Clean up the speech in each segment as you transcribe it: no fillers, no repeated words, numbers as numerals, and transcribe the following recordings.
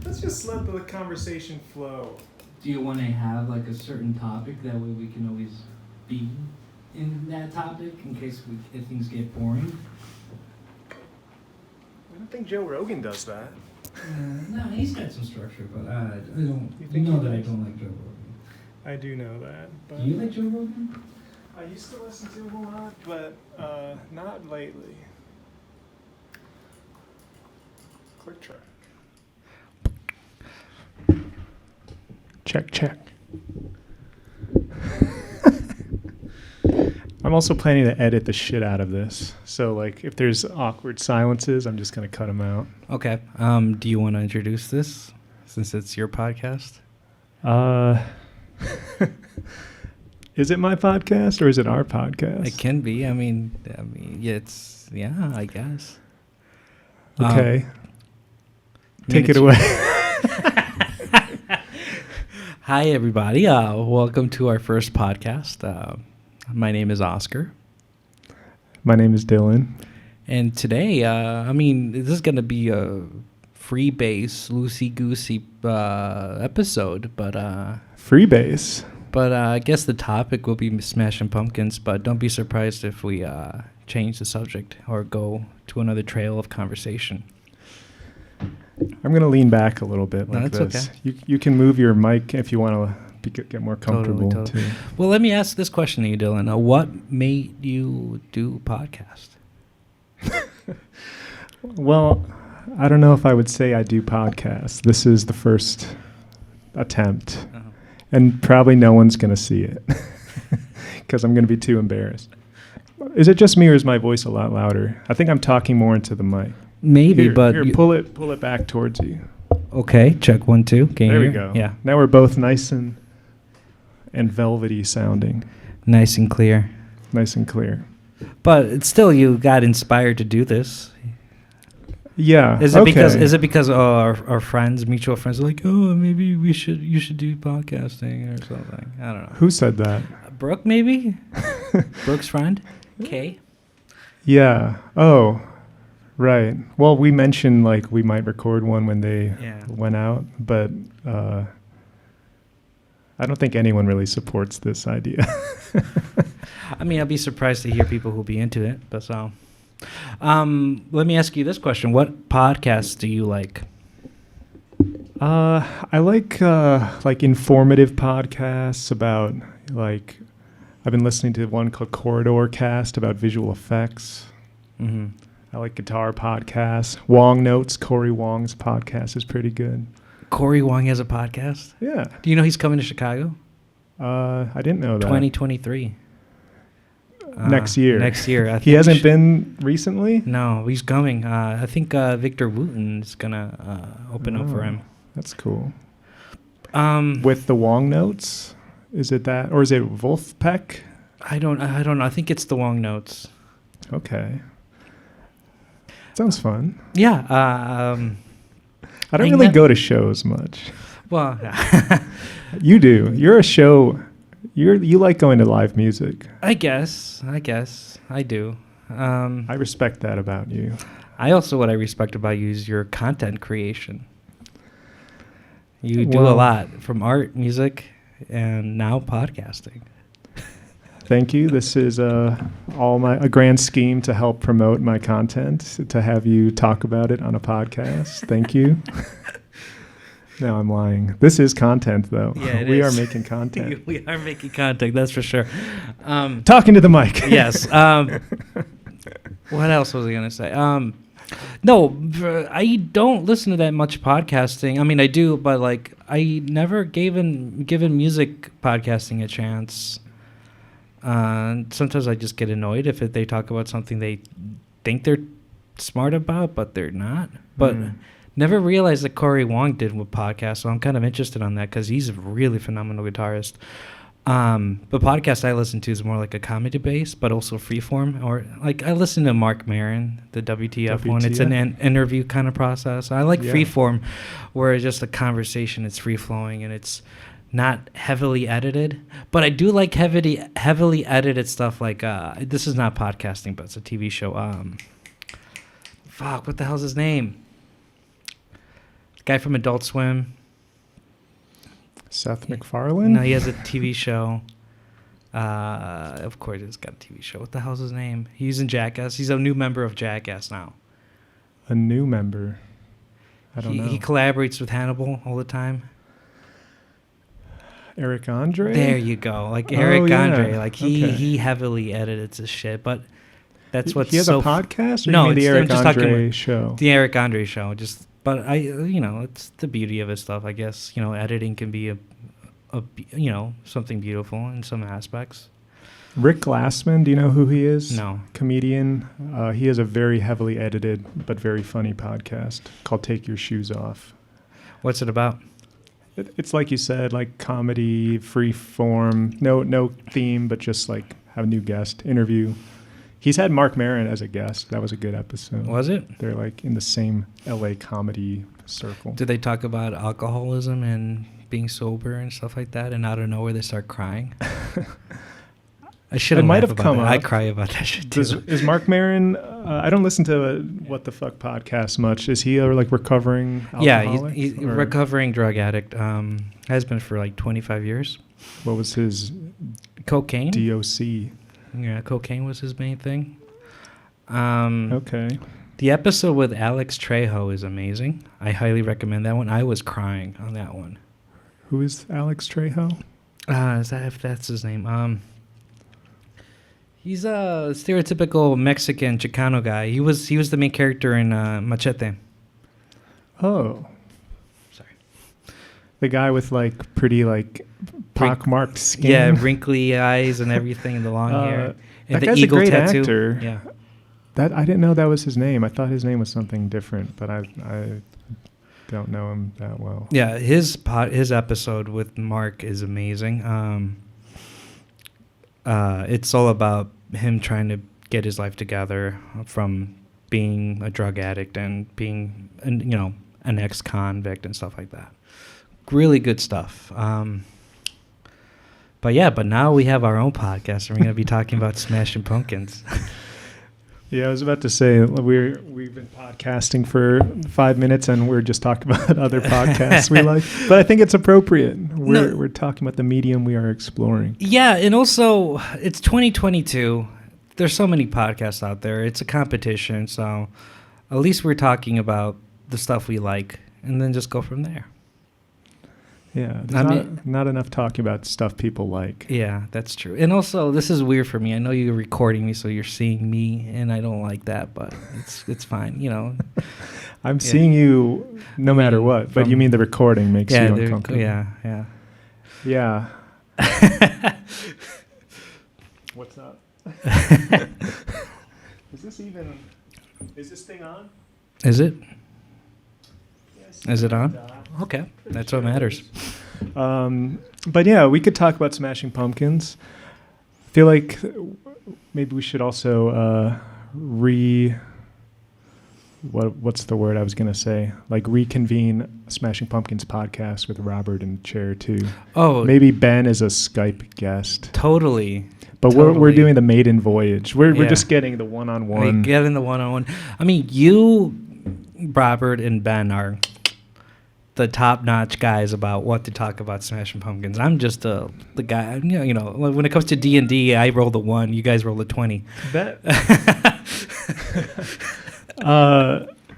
Let's just let the conversation flow. Do you want to have like a certain topic? That way we can always be in that topic in case if things get boring. I don't think Joe Rogan does that. No, he's got some structure, but I don't. You know that I don't like Joe Rogan. I do know that. But Do you like Joe Rogan? I used to listen to him a lot, but not lately. Click track. Check. I'm also planning to edit the shit out of this. So, like, if there's awkward silences, I'm just going to cut them out. Okay. Do you want to introduce this since it's your podcast? Is it my podcast or is it our podcast? It can be. I mean, yeah, I guess. Okay. Take it away. Hi, everybody. Welcome to our first podcast. My name is Oscar. My name is Dylan. And today, this is going to be a free-base, loosey-goosey episode, but... Freebase? But I guess the topic will be Smashing Pumpkins, but don't be surprised if we change the subject or go to another trail of conversation. I'm going to lean back a little bit like this. Okay. You can move your mic if you want to get more comfortable. Totally. Well, let me ask this question to you, Dylan. What made you do podcast? Well, I don't know if I would say I do podcasts. This is the first attempt. Uh-huh. And probably no one's going to see it because I'm going to be too embarrassed. Is it just me or is my voice a lot louder? I think I'm talking more into the mic. Maybe, but... Here, pull it back towards you. Okay, check 1, 2. Can there you we hear? go. Yeah. Now we're both nice and velvety sounding. Nice and clear. Nice and clear. But it's still, you got inspired to do this. Yeah. Is it because our friends, mutual friends, are like, oh, maybe you should do podcasting or something? I don't know. Who said that? Brooke, maybe. Brooke's friend, Kay. Yeah. Oh, right. Well, we mentioned like we might record one when they went out, but I don't think anyone really supports this idea. I mean, I'd be surprised to hear people who'll be into it. But so. Let me ask you this question. What podcasts do you like? I like informative podcasts about like I've been listening to one called Corridor Cast about visual effects. Mm-hmm. I like guitar podcasts. Wong Notes, Corey Wong's podcast is pretty good. Corey Wong has a podcast? Yeah. Do you know he's coming to Chicago? I didn't know that. 2023. Next year. Next year. He hasn't been recently? No, he's coming. I think Victor Wooten is going to open up for him. That's cool. With the Wong Notes? Is it that? Or is it Wolfpack? I don't know. I think it's the Wong Notes. Okay. Sounds fun. Yeah. I don't really go to shows much. Well, you do. You're a show... You like going to live music. I guess I do. I respect that about you. What I respect about you is your content creation. You do a lot from art, music, and now podcasting. Thank you. This is a grand scheme to help promote my content, to have you talk about it on a podcast. Thank you. No, I'm lying. This is content, though. Yeah, we are making content. We are making content, that's for sure. Talking to the mic. Yes. What else was I going to say? No, I don't listen to that much podcasting. I mean, I do, but like I never given music podcasting a chance. Sometimes I just get annoyed if they talk about something they think they're smart about, but they're not. But... Never realized that Corey Wong did with podcasts, so I'm kind of interested on that because he's a really phenomenal guitarist. The podcast I listen to is more like a comedy base, but also freeform. Or like I listen to Mark Maron, the WTF one. It's an interview kind of process. I like freeform, where it's just a conversation. It's free flowing and it's not heavily edited. But I do like heavily edited stuff. Like this is not podcasting, but it's a TV show. What the hell's his name? Guy from Adult Swim. Seth MacFarlane? No, he has a TV show. Of course, he's got a TV show. What the hell's his name? He's in Jackass. He's a new member of Jackass now. A new member? I don't know. He collaborates with Hannibal all the time. Eric Andre? There you go. Like Eric yeah. Andre. Like Okay. he heavily edits his shit, but that's what's He has so a podcast? Or No, you mean the I'm Eric just talking Andre about show? the Eric Andre show. But it's the beauty of his stuff. I guess editing can be a something beautiful in some aspects. Rick Glassman, do you know who he is? No. Comedian. He has a very heavily edited but very funny podcast called Take Your Shoes Off. What's it about? It's like you said, like comedy, free form, no theme, but just like have a new guest, interview. He's had Mark Maron as a guest. That was a good episode. Was it? They're like in the same LA comedy circle. Did they talk about alcoholism and being sober and stuff like that? And out of nowhere they start crying. I should have. It might have come up. I cry about that shit too. Is Mark Maron? I don't listen to What the Fuck podcast much. Is he like recovering alcoholic? Yeah, he's a recovering drug addict. Has been for like 25 years. What was his Cocaine. DOC? Yeah, cocaine was his main thing. Okay. The episode with Alex Trejo is amazing. I highly recommend that one. I was crying on that one. Who is Alex Trejo? If that's his name? He's a stereotypical Mexican Chicano guy. He was the main character in Machete. Oh, Sorry. the guy with like pretty like pockmarked skin. Yeah, wrinkly eyes and everything, and the long hair. And that the guy's eagle a great tattoo. actor. Yeah. That I didn't know that was his name. I thought his name was something different, but I don't know him that well. Yeah, his episode with Mark is amazing. It's all about him trying to get his life together from being a drug addict and being an ex-convict and stuff like that. Really good stuff. But now we have our own podcast, and we're going to be talking about Smashing Pumpkins. Yeah, I was about to say we've been podcasting for 5 minutes and we're just talking about other podcasts we like. But I think it's appropriate. We're talking about the medium we are exploring. Yeah, and also it's 2022. There's so many podcasts out there. It's a competition, so at least we're talking about the stuff we like, and then just go from there. Yeah, there's not enough talking about stuff people like. Yeah, that's true. And also, this is weird for me. I know you're recording me, so you're seeing me, and I don't like that, but it's fine, I'm seeing you no matter what, but you mean the recording makes you uncomfortable. Yeah. Yeah. What's up? Is this thing on? Is it? Yes. Is it on? Okay, that's what matters. But yeah, we could talk about Smashing Pumpkins. I feel like maybe we should also what's the word I was gonna say? Like reconvene Smashing Pumpkins podcast with Robert in the chair too. Oh, maybe Ben is a Skype guest. Totally. But we're doing the maiden voyage. We're just getting the one-on-one. Getting the one-on-one. I mean, you, Robert, and Ben are the top-notch guys about what to talk about Smashing Pumpkins. I'm just the guy. When it comes to D&D, I roll the 1. You guys roll the 20.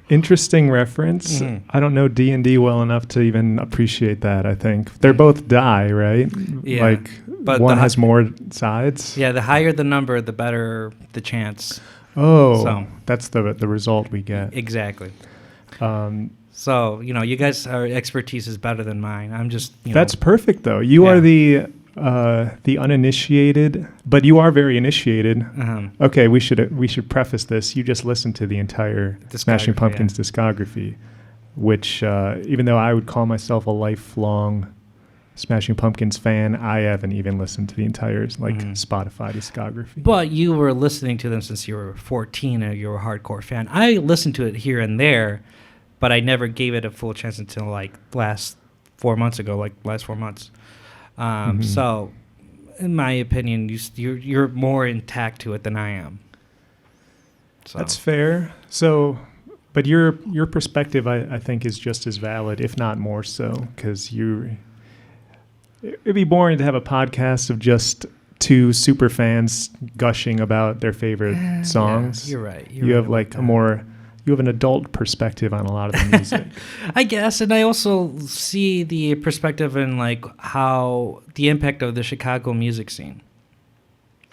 Interesting reference. I don't know D&D well enough to even appreciate that. I think they're both die, right? Yeah. But one has more sides. Yeah, the higher the number, the better the chance. Oh, so that's the result we get. Exactly. So, you guys' expertise is better than mine. I'm just, That's perfect, though. You are the uninitiated, but you are very initiated. Okay, we should preface this. You just listened to the entire Smashing Pumpkins discography, which, even though I would call myself a lifelong Smashing Pumpkins fan, I haven't even listened to the entire Spotify discography. But you were listening to them since you were 14 and you were a hardcore fan. I listened to it here and there, but I never gave it a full chance until last 4 months ago, last 4 months. So, in my opinion, you're more intact to it than I am. So. That's fair. So, But your perspective, I think, is just as valid, if not more so, because it'd be boring to have a podcast of just two super fans gushing about their favorite songs. Yeah, you're right. You have like you have an adult perspective on a lot of the music. I guess, and I also see the perspective in like how the impact of the Chicago music scene.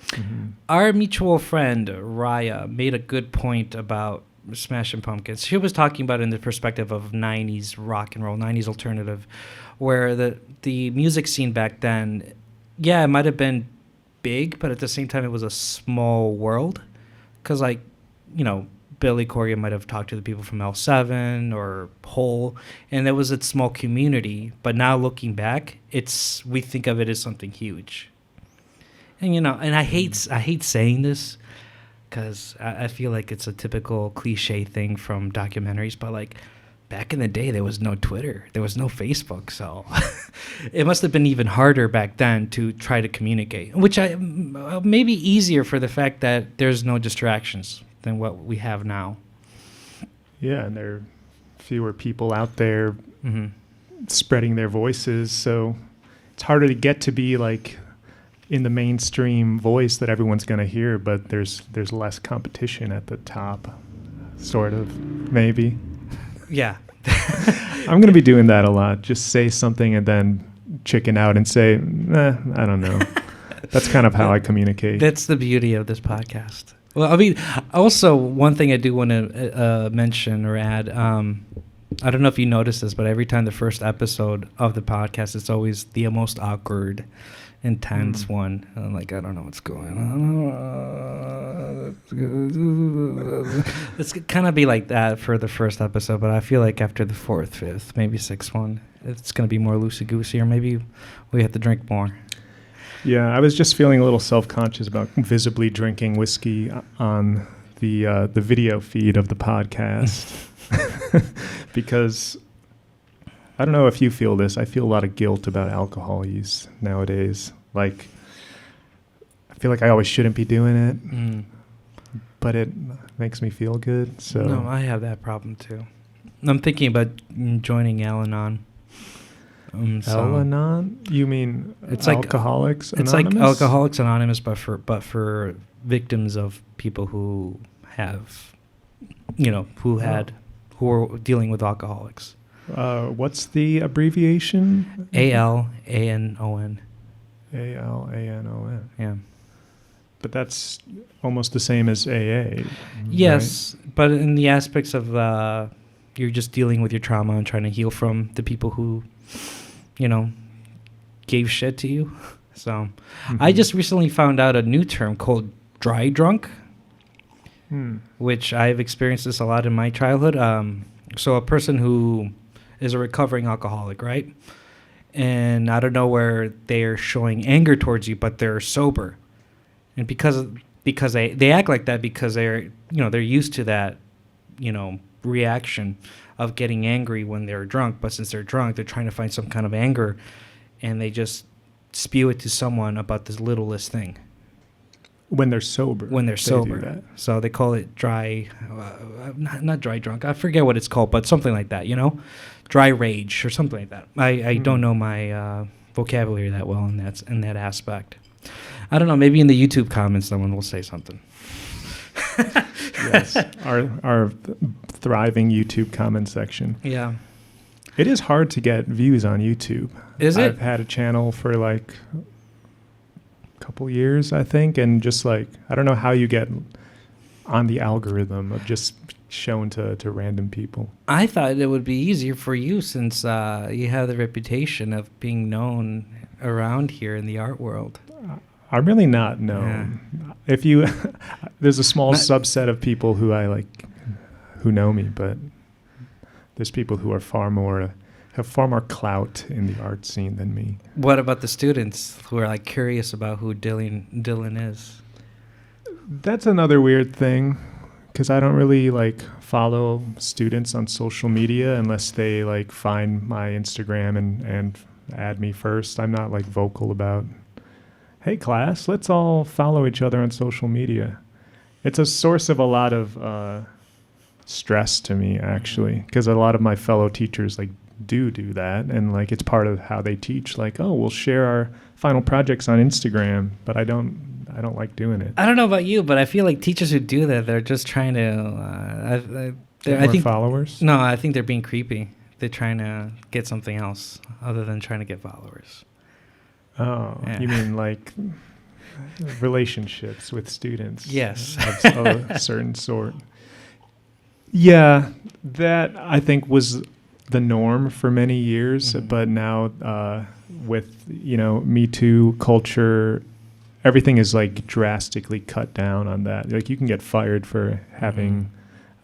Mm-hmm. Our mutual friend Raya made a good point about Smashing Pumpkins. She was talking about it in the perspective of 90s rock and roll, 90s alternative, where the music scene back then, it might have been big, but at the same time it was a small world. Because, like, Billy Corgan might have talked to the people from L7 or Hole, and it was a small community. But now looking back, we think of it as something huge. And, and I hate saying this, because I feel like it's a typical cliche thing from documentaries, but like back in the day, there was no Twitter, there was no Facebook, so it must have been even harder back then to try to communicate, which may be easier for the fact that there's no distractions than what we have now. Yeah, and there are fewer people out there spreading their voices, so it's harder to get to be like in the mainstream voice that everyone's going to hear, but there's less competition at the top, sort of, maybe. Yeah. I'm going to be doing that a lot. Just say something and then chicken out and say, I don't know. That's kind of how I communicate. That's the beauty of this podcast. Well, I mean, also one thing I do want to mention or add, I don't know if you noticed this, but every time the first episode of the podcast, it's always the most awkward, intense one. I'm like, I don't know what's going on. It's kind of be like that for the first episode, but I feel like after the fourth, fifth, maybe sixth one, it's going to be more loosey-goosey, or maybe we have to drink more. Yeah, I was just feeling a little self-conscious about visibly drinking whiskey on the video feed of the podcast. Because I don't know if you feel this. I feel a lot of guilt about alcohol use nowadays. Like, I feel like I always shouldn't be doing it, but it makes me feel good. So no, I have that problem too. I'm thinking about joining Al-Anon. Al-Anon? You mean it's Alcoholics Anonymous? It's like Alcoholics Anonymous, but for victims of people who have, who are dealing with alcoholics. What's the abbreviation? ALANON. ALANON. Yeah. But that's almost the same as AA. Yes, right? But in the aspects of you're just dealing with your trauma and trying to heal from the people who, gave shit to you. So I just recently found out a new term called dry drunk, which I've experienced this a lot in my childhood. So a person who is a recovering alcoholic, right? And out of nowhere, they're showing anger towards you, but they're sober. And because they act like that because they're used to that, reaction of getting angry when they're drunk. But since they're drunk, they're trying to find some kind of anger, and they just spew it to someone about the littlest thing. When they're sober. Do that. So they call it dry, not dry drunk. I forget what it's called, but something like that, dry rage or something like that. I don't know my vocabulary that well in that aspect. I don't know. Maybe in the YouTube comments, someone will say something. Yes, our thriving YouTube comment section. Yeah. It is hard to get views on YouTube. Is it? I've had a channel for like couple years, I think, and just like I don't know how you get on the algorithm of just shown to random people. I thought it would be easier for you since you have the reputation of being known around here in the art world. I'm really not known. Yeah. If you there's a small subset of people who who know me, but there's people who are have far more clout in the art scene than me. What about the students who are like curious about who Dylan is? That's another weird thing, because I don't really follow students on social media unless they find my Instagram and add me first. I'm not vocal about, hey class, let's all follow each other on social media. It's a source of a lot of stress to me, actually, because a lot of my fellow teachers like do that, and like it's part of how they teach. Like, oh, we'll share our final projects on Instagram, but I don't like doing it. I don't know about you, but I feel like teachers who do that, they're just trying to. I think followers. No, I think they're being creepy. They're trying to get something else other than trying to get followers. Oh, yeah. You mean like relationships with students? Yes, of a certain sort. Yeah, that I think was the norm for many years, but now with Me Too culture, everything is like drastically cut down on that. Like you can get fired for having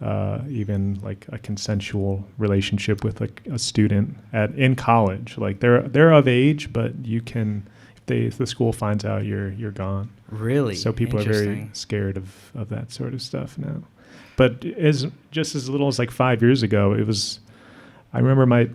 even like a consensual relationship with a student in college. Like they're of age, but you can if the school finds out, you're gone. Really? So people are very scared of that sort of stuff now. But just as little as like 5 years ago, it was. I remember my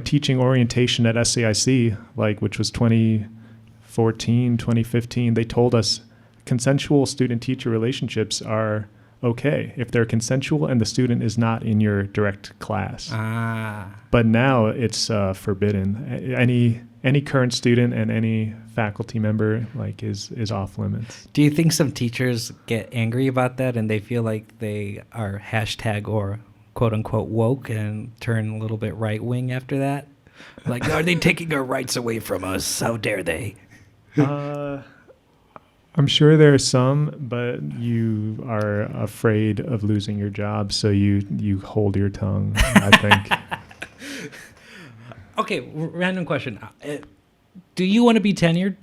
teaching orientation at SAIC, which was 2014, 2015. They told us consensual student-teacher relationships are okay if they're consensual and the student is not in your direct class. But now it's forbidden. Any current student and any faculty member is off limits. Do you think some teachers get angry about that and they feel like they are hashtag or quote unquote woke and turn a little bit right wing after that? Like, are they taking our rights away from us? How dare they? I'm sure there are some, but you are afraid of losing your job, so you hold your tongue, I think. Okay, random question. Do you want to be tenured?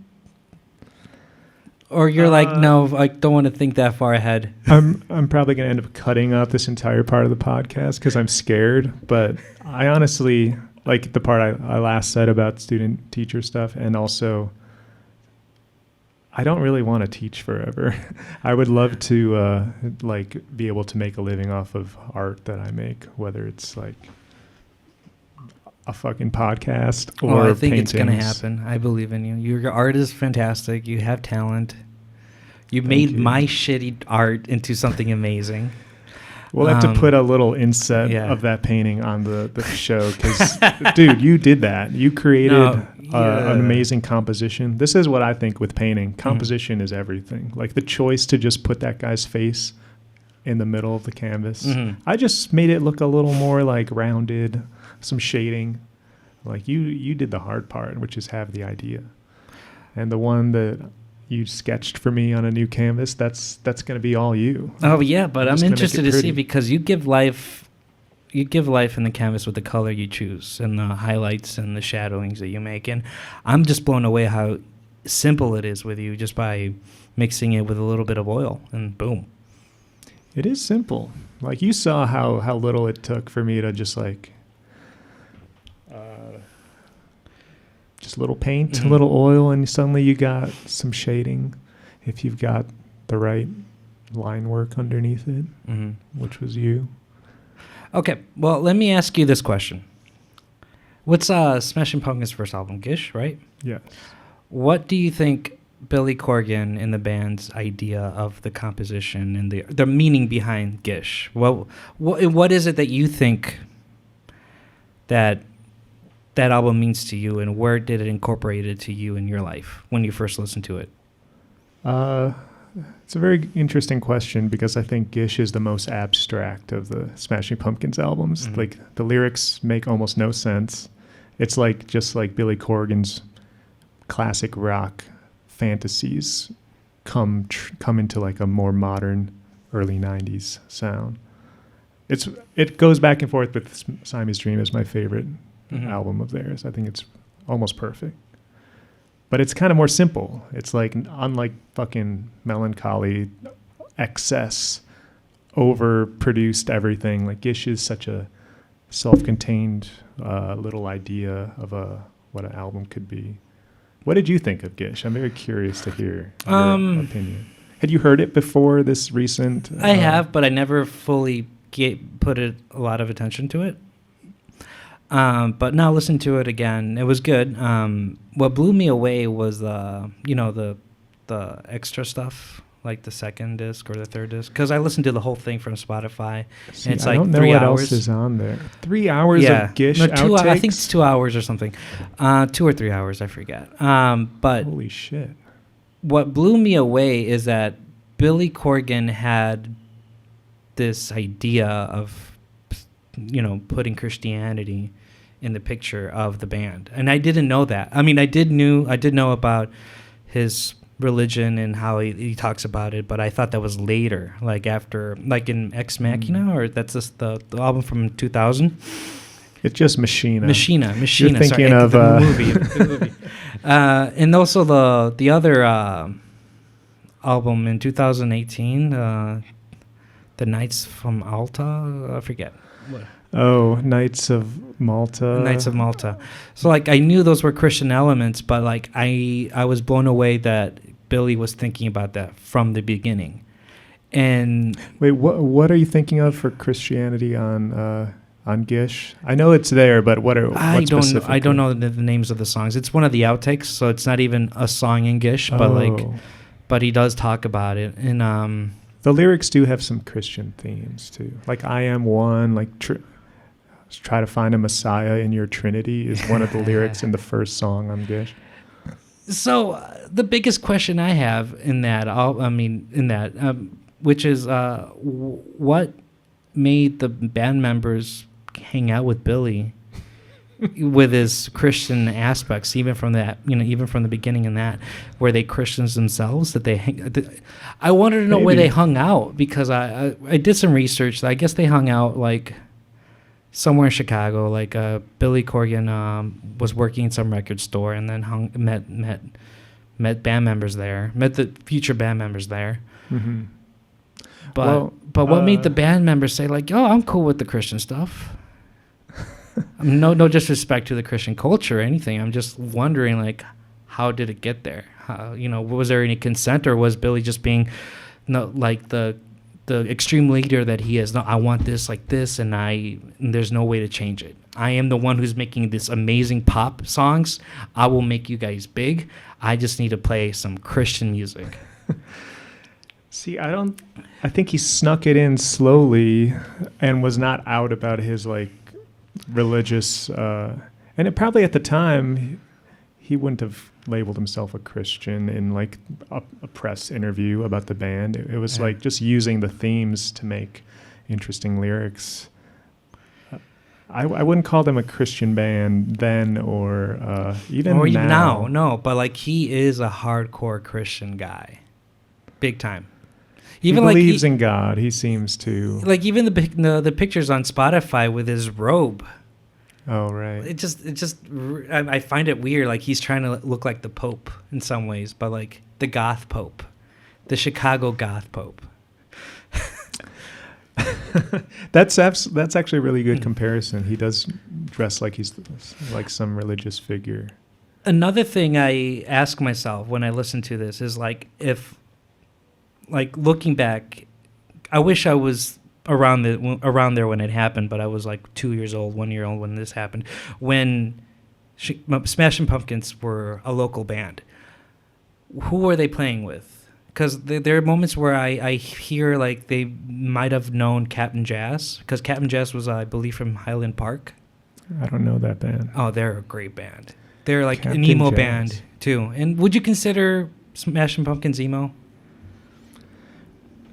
Or you're like, no, I don't want to think that far ahead. I'm probably going to end up cutting up this entire part of the podcast because I'm scared. But I honestly like the part I last said about student-teacher stuff, and also I don't really want to teach forever. I would love to be able to make a living off of art that I make, whether it's like a fucking podcast or I think paintings. It's going to happen. I believe in you. Your art is fantastic. You have talent. You made my shitty art into something amazing. We'll have to put a little inset of that painting on the show because, dude, you did that. You created an amazing composition. This is what I think with painting. Composition is everything. Like the choice to just put that guy's face in the middle of the canvas. I just made it look a little more like rounded, some shading. Like you did the hard part, which is have the idea. And the one that you sketched for me on a new canvas, that's going to be all you. Oh yeah, but I'm interested to see because you give life in the canvas with the color you choose and the highlights and the shadowings that you make. And I'm just blown away how simple it is with you just by mixing it with a little bit of oil and boom. It is simple. Like you saw how little it took for me to just like just a little paint, a little oil, and suddenly you got some shading if you've got the right line work underneath it, which was you. Okay, well, let me ask you this question. What's Smashing Pumpkins' first album, Gish, right? Yes. What do you think Billy Corgan and the band's idea of the composition and the meaning behind Gish? What is it that you think that album means to you, and where did it incorporate it to you in your life when you first listened to it? It's a very interesting question because I think Gish is the most abstract of the Smashing Pumpkins albums. Like the lyrics make almost no sense. It's like just like Billy Corgan's classic rock fantasies come into like a more modern early 90s sound. It goes back and forth, but Siamese Dream is my favorite album of theirs. I think it's almost perfect. But it's kind of more simple. It's like, unlike fucking Melancholy, excess, overproduced everything. Like Gish is such a self-contained little idea of what an album could be. What did you think of Gish? I'm very curious to hear your opinion. Had you heard it before this recent? I have, but I never fully put a lot of attention to it. But now listen to it again. It was good. What blew me away was the extra stuff, like the second disc or the third disc, because I listened to the whole thing from Spotify. See, And it's I like don't know 3 what hours. else is on there. 3 hours of Gish no, outtakes? I think it's 2 hours or something. 2 or 3 hours, I forget. But Holy shit. what blew me away is that Billy Corgan had this idea of, putting Christianity in the picture of the band, and I didn't know that. I mean, I did know about his religion and how he talks about it, but I thought that was later, like after, like in Ex Machina, or that's just the album from 2000. It's just Machina. Machina. You're thinking of the movie. And also the other album in 2018, the Knights from Malta. I forget. What? Oh, Knights of Malta. Knights of Malta. So like I knew those were Christian elements, but like I was blown away that Billy was thinking about that from the beginning. And wait, what are you thinking of for Christianity on Gish? I know it's there, but what specifically? I don't know the names of the songs. It's one of the outtakes, so it's not even a song in Gish, but he does talk about it. And the lyrics do have some Christian themes too. Like I am one, like try to find a Messiah in your Trinity is one of the lyrics in the first song on Gish. So the biggest question I have in that, which is what made the band members hang out with Billy with his Christian aspects, even from the beginning in that, were they Christians themselves? I wanted to know where they hung out, because I did some research. I guess they hung out like somewhere in Chicago. Like Billy Corgan was working in some record store, and then met band members there, met the future band members there. Mm-hmm. But what made the band members say like, "Oh, I'm cool with the Christian stuff"? No disrespect to the Christian culture or anything. I'm just wondering, like, how did it get there? Was there any consent, or was Billy just being, like the extreme leader that he is? No, I want this like this, and there's no way to change it. I am the one who's making this amazing pop songs. I will make you guys big. I just need to play some Christian music. See, I think he snuck it in slowly and was not out about his like religious, and it probably at the time he wouldn't have labeled himself a Christian in like a press interview about the band. It was like just using the themes to make interesting lyrics. I wouldn't call them a Christian band then or even now. No, but like he is a hardcore Christian guy, big time. Even he believes in God. He seems to. Like even the pictures on Spotify with his robe. Oh right. I find it weird. Like he's trying to look like the Pope in some ways, but like the goth Pope, the Chicago goth Pope. That's actually a really good comparison. He does dress like he's like some religious figure. Another thing I ask myself when I listen to this is like if. Like looking back, I wish I was around there when it happened, but I was like 2 years old, 1 year old when this happened. When Smashing Pumpkins were a local band, who were they playing with? Because there are moments where I hear like they might have known Captain Jazz, because Captain Jazz was, I believe, from Highland Park. I don't know that band. Oh, they're a great band. They're like Captain an emo Jazz. band too. And would you consider Smashing Pumpkins emo?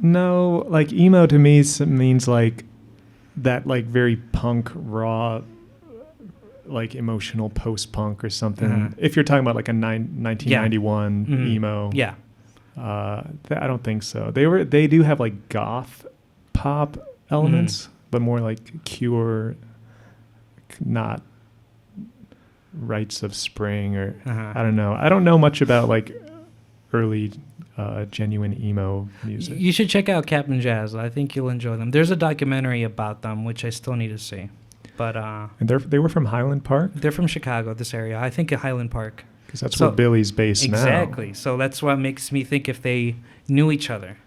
No, like emo to me means like that, like very punk, raw, like emotional post-punk or something. Uh-huh. If you're talking about like a 1991 Mm-hmm. emo, Yeah. I don't think so. They do have like goth pop elements, but more like Cure, not Rites of Spring or I don't know. I don't know much about like early genuine emo music. You should check out Captain Jazz. I think you'll enjoy them. There's a documentary about them, which I still need to see. But and they were from Highland Park? They're from Chicago, this area. I think at Highland Park. Because that's where Billy's based now. Exactly. So that's what makes me think if they knew each other.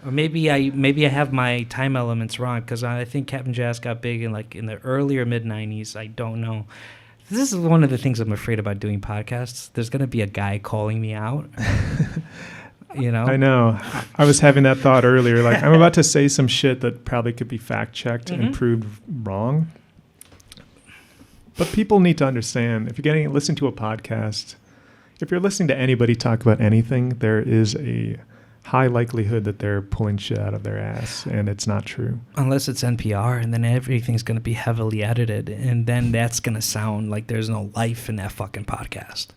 Or maybe I have my time elements wrong, because I think Captain Jazz got big in the early or mid 90s. I don't know. This is one of the things I'm afraid about doing podcasts. There's going to be a guy calling me out. You know? I know. I was having that thought earlier. Like, I'm about to say some shit that probably could be fact-checked and proved wrong. But people need to understand, if you're listening to a podcast, if you're listening to anybody talk about anything, there is a high likelihood that they're pulling shit out of their ass, and it's not true. Unless it's NPR, and then everything's going to be heavily edited, and then that's going to sound like there's no life in that fucking podcast.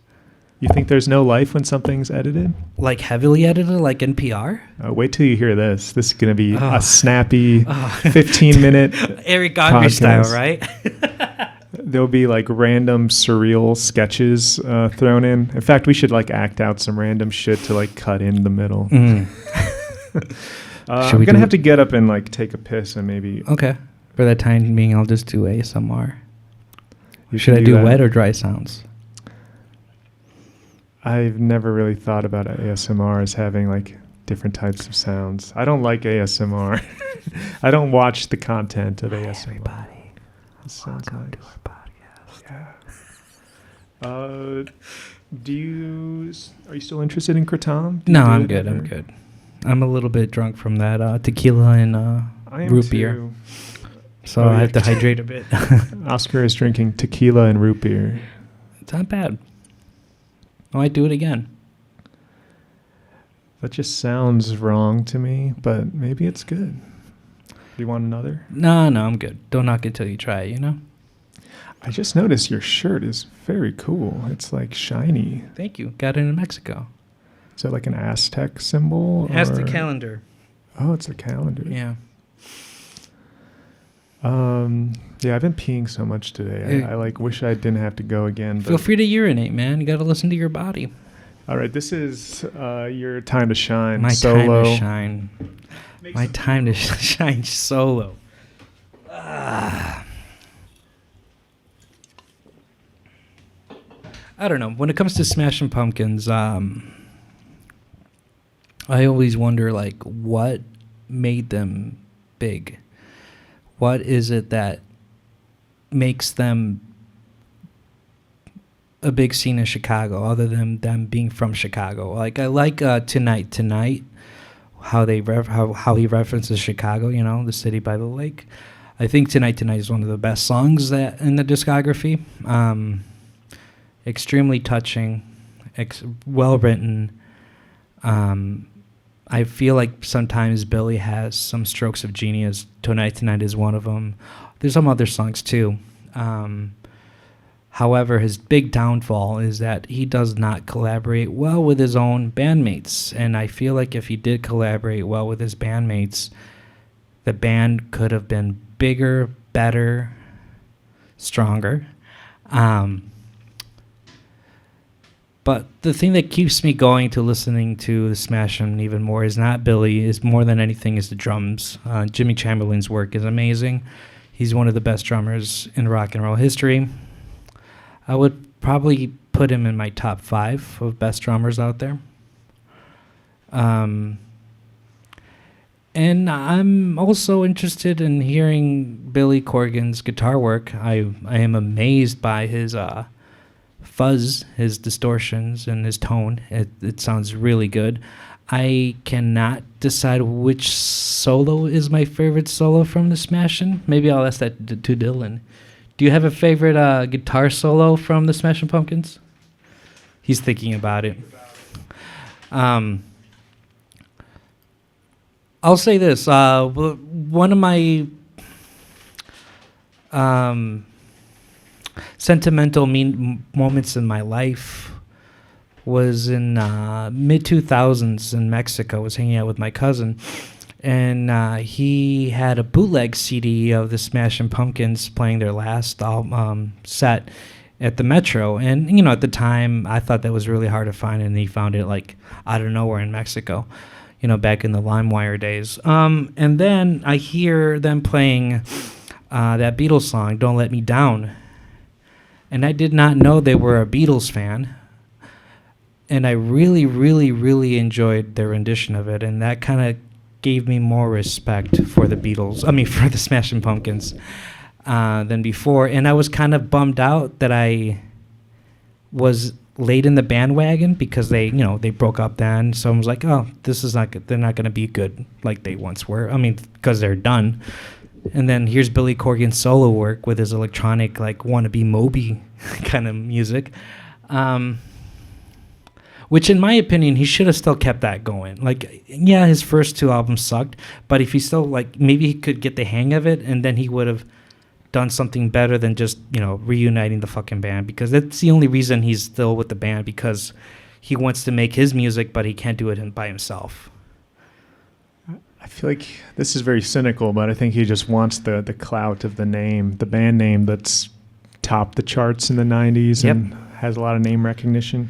You think there's no life when something's edited? Like heavily edited, like NPR? Wait till you hear this. This is going to be a snappy 15-minute Eric Andre style, right? There'll be like random surreal sketches thrown in. In fact, we should like act out some random shit to like cut in the middle. I'm gonna have to get up and like take a piss and maybe. Okay. For that time being, I'll just do ASMR. Should I do wet or dry sounds? I've never really thought about ASMR as having like different types of sounds. I don't like ASMR. I don't watch the content of ASMR. Everybody. Welcome to our podcast. Yeah. Are you still interested in kratom? No, I'm good. I'm good. I'm a little bit drunk from that tequila and root beer. So I have to hydrate a bit. Oscar is drinking tequila and root beer. It's not bad. I might do it again. That just sounds wrong to me, but maybe it's good. Do you want another? No, I'm good. Don't knock it till you try it, you know? I just noticed your shirt is very cool. It's like shiny. Thank you. Got it in Mexico. Is that like an Aztec symbol? Aztec calendar. Oh, it's a calendar. Yeah. Yeah, I've been peeing so much today. I like wish I didn't have to go again. Feel free to urinate, man. You got to listen to your body. All right, this is your time to shine. My solo. time to shine. My time to shine solo. I don't know. When it comes to Smashing Pumpkins, I always wonder, like, what made them big? What is it that makes them a big scene in Chicago, other than them being from Chicago? Like, I like Tonight, how he references Chicago, you know, the city by the lake. I think Tonight is one of the best songs that in the discography. Extremely touching, well written. I feel like sometimes Billy has some strokes of genius. Tonight is one of them. There's some other songs too. However, his big downfall is that he does not collaborate well with his own bandmates. And I feel like if he did collaborate well with his bandmates, the band could have been bigger, better, stronger. But the thing that keeps me going to listening to the Smashing even more is not Billy, is more than anything is the drums. Jimmy Chamberlain's work is amazing. He's one of the best drummers in rock and roll history. I would probably put him in my top 5 of best drummers out there. And I'm also interested in hearing Billy Corgan's guitar work. I am amazed by his fuzz, his distortions, and his tone. It sounds really good. I cannot decide which solo is my favorite solo from the Smashing. Maybe I'll ask that to Dylan. Do you have a favorite guitar solo from the Smashing Pumpkins? He's thinking about it. I'll say this. One of my sentimental moments in my life was in mid-2000s in Mexico. I was hanging out with my cousin, and he had a bootleg CD of the Smashing Pumpkins playing their last set at the Metro. And, you know, at the time, I thought that was really hard to find, and he found it, like, out of nowhere in Mexico, you know, back in the LimeWire days. And then I hear them playing that Beatles song, Don't Let Me Down. And I did not know they were a Beatles fan. And I really, really, really enjoyed their rendition of it. And that kind of gave me more respect for the Beatles. I mean, for the Smashing Pumpkins than before. And I was kind of bummed out that I was late in the bandwagon because they broke up then. Someone was like, oh, this is not good. They're not going to be good like they once were. I mean, because they're done. And then here's Billy Corgan's solo work with his electronic, like, wannabe Moby kind of music. Which, in my opinion, he should have still kept that going. Like, yeah, his first 2 albums sucked, but if he still, like, maybe he could get the hang of it, and then he would have done something better than just, reuniting the fucking band, because that's the only reason he's still with the band, because he wants to make his music, but he can't do it by himself. I feel like this is very cynical, but I think he just wants the clout of the name, the band name that's topped the charts in the 90s and has a lot of name recognition.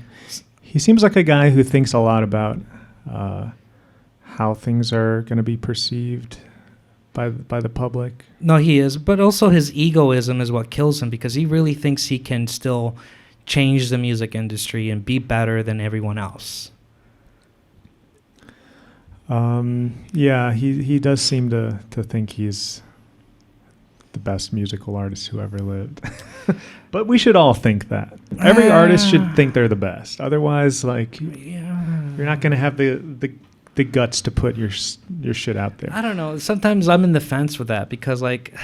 He seems like a guy who thinks a lot about how things are going to be perceived by the public. No, he is. But also his egoism is what kills him, because he really thinks he can still change the music industry and be better than everyone else. Yeah, he does seem to think he's the best musical artist who ever lived. But we should all think that. Every artist should think they're the best. Otherwise, like, you're not going to have the guts to put your shit out there. I don't know. Sometimes I'm in the fence with that, because, like,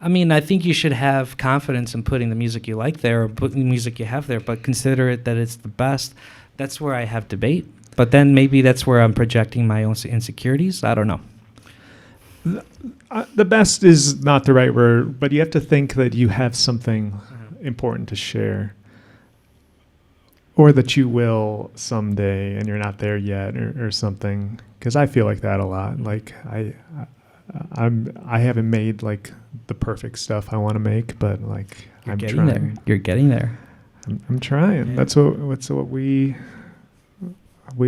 I mean, I think you should have confidence in putting the music you like there, or putting the music you have there, but consider it that it's the best. That's where I have debate. But then maybe that's where I'm projecting my own insecurities. I don't know. The best is not the right word, but you have to think that you have something important to share, or that you will someday and you're not there yet, or something. Because I feel like that a lot. Like I haven't made like the perfect stuff I want to make, but like I'm trying. There. You're getting there. I'm trying. Yeah. That's what we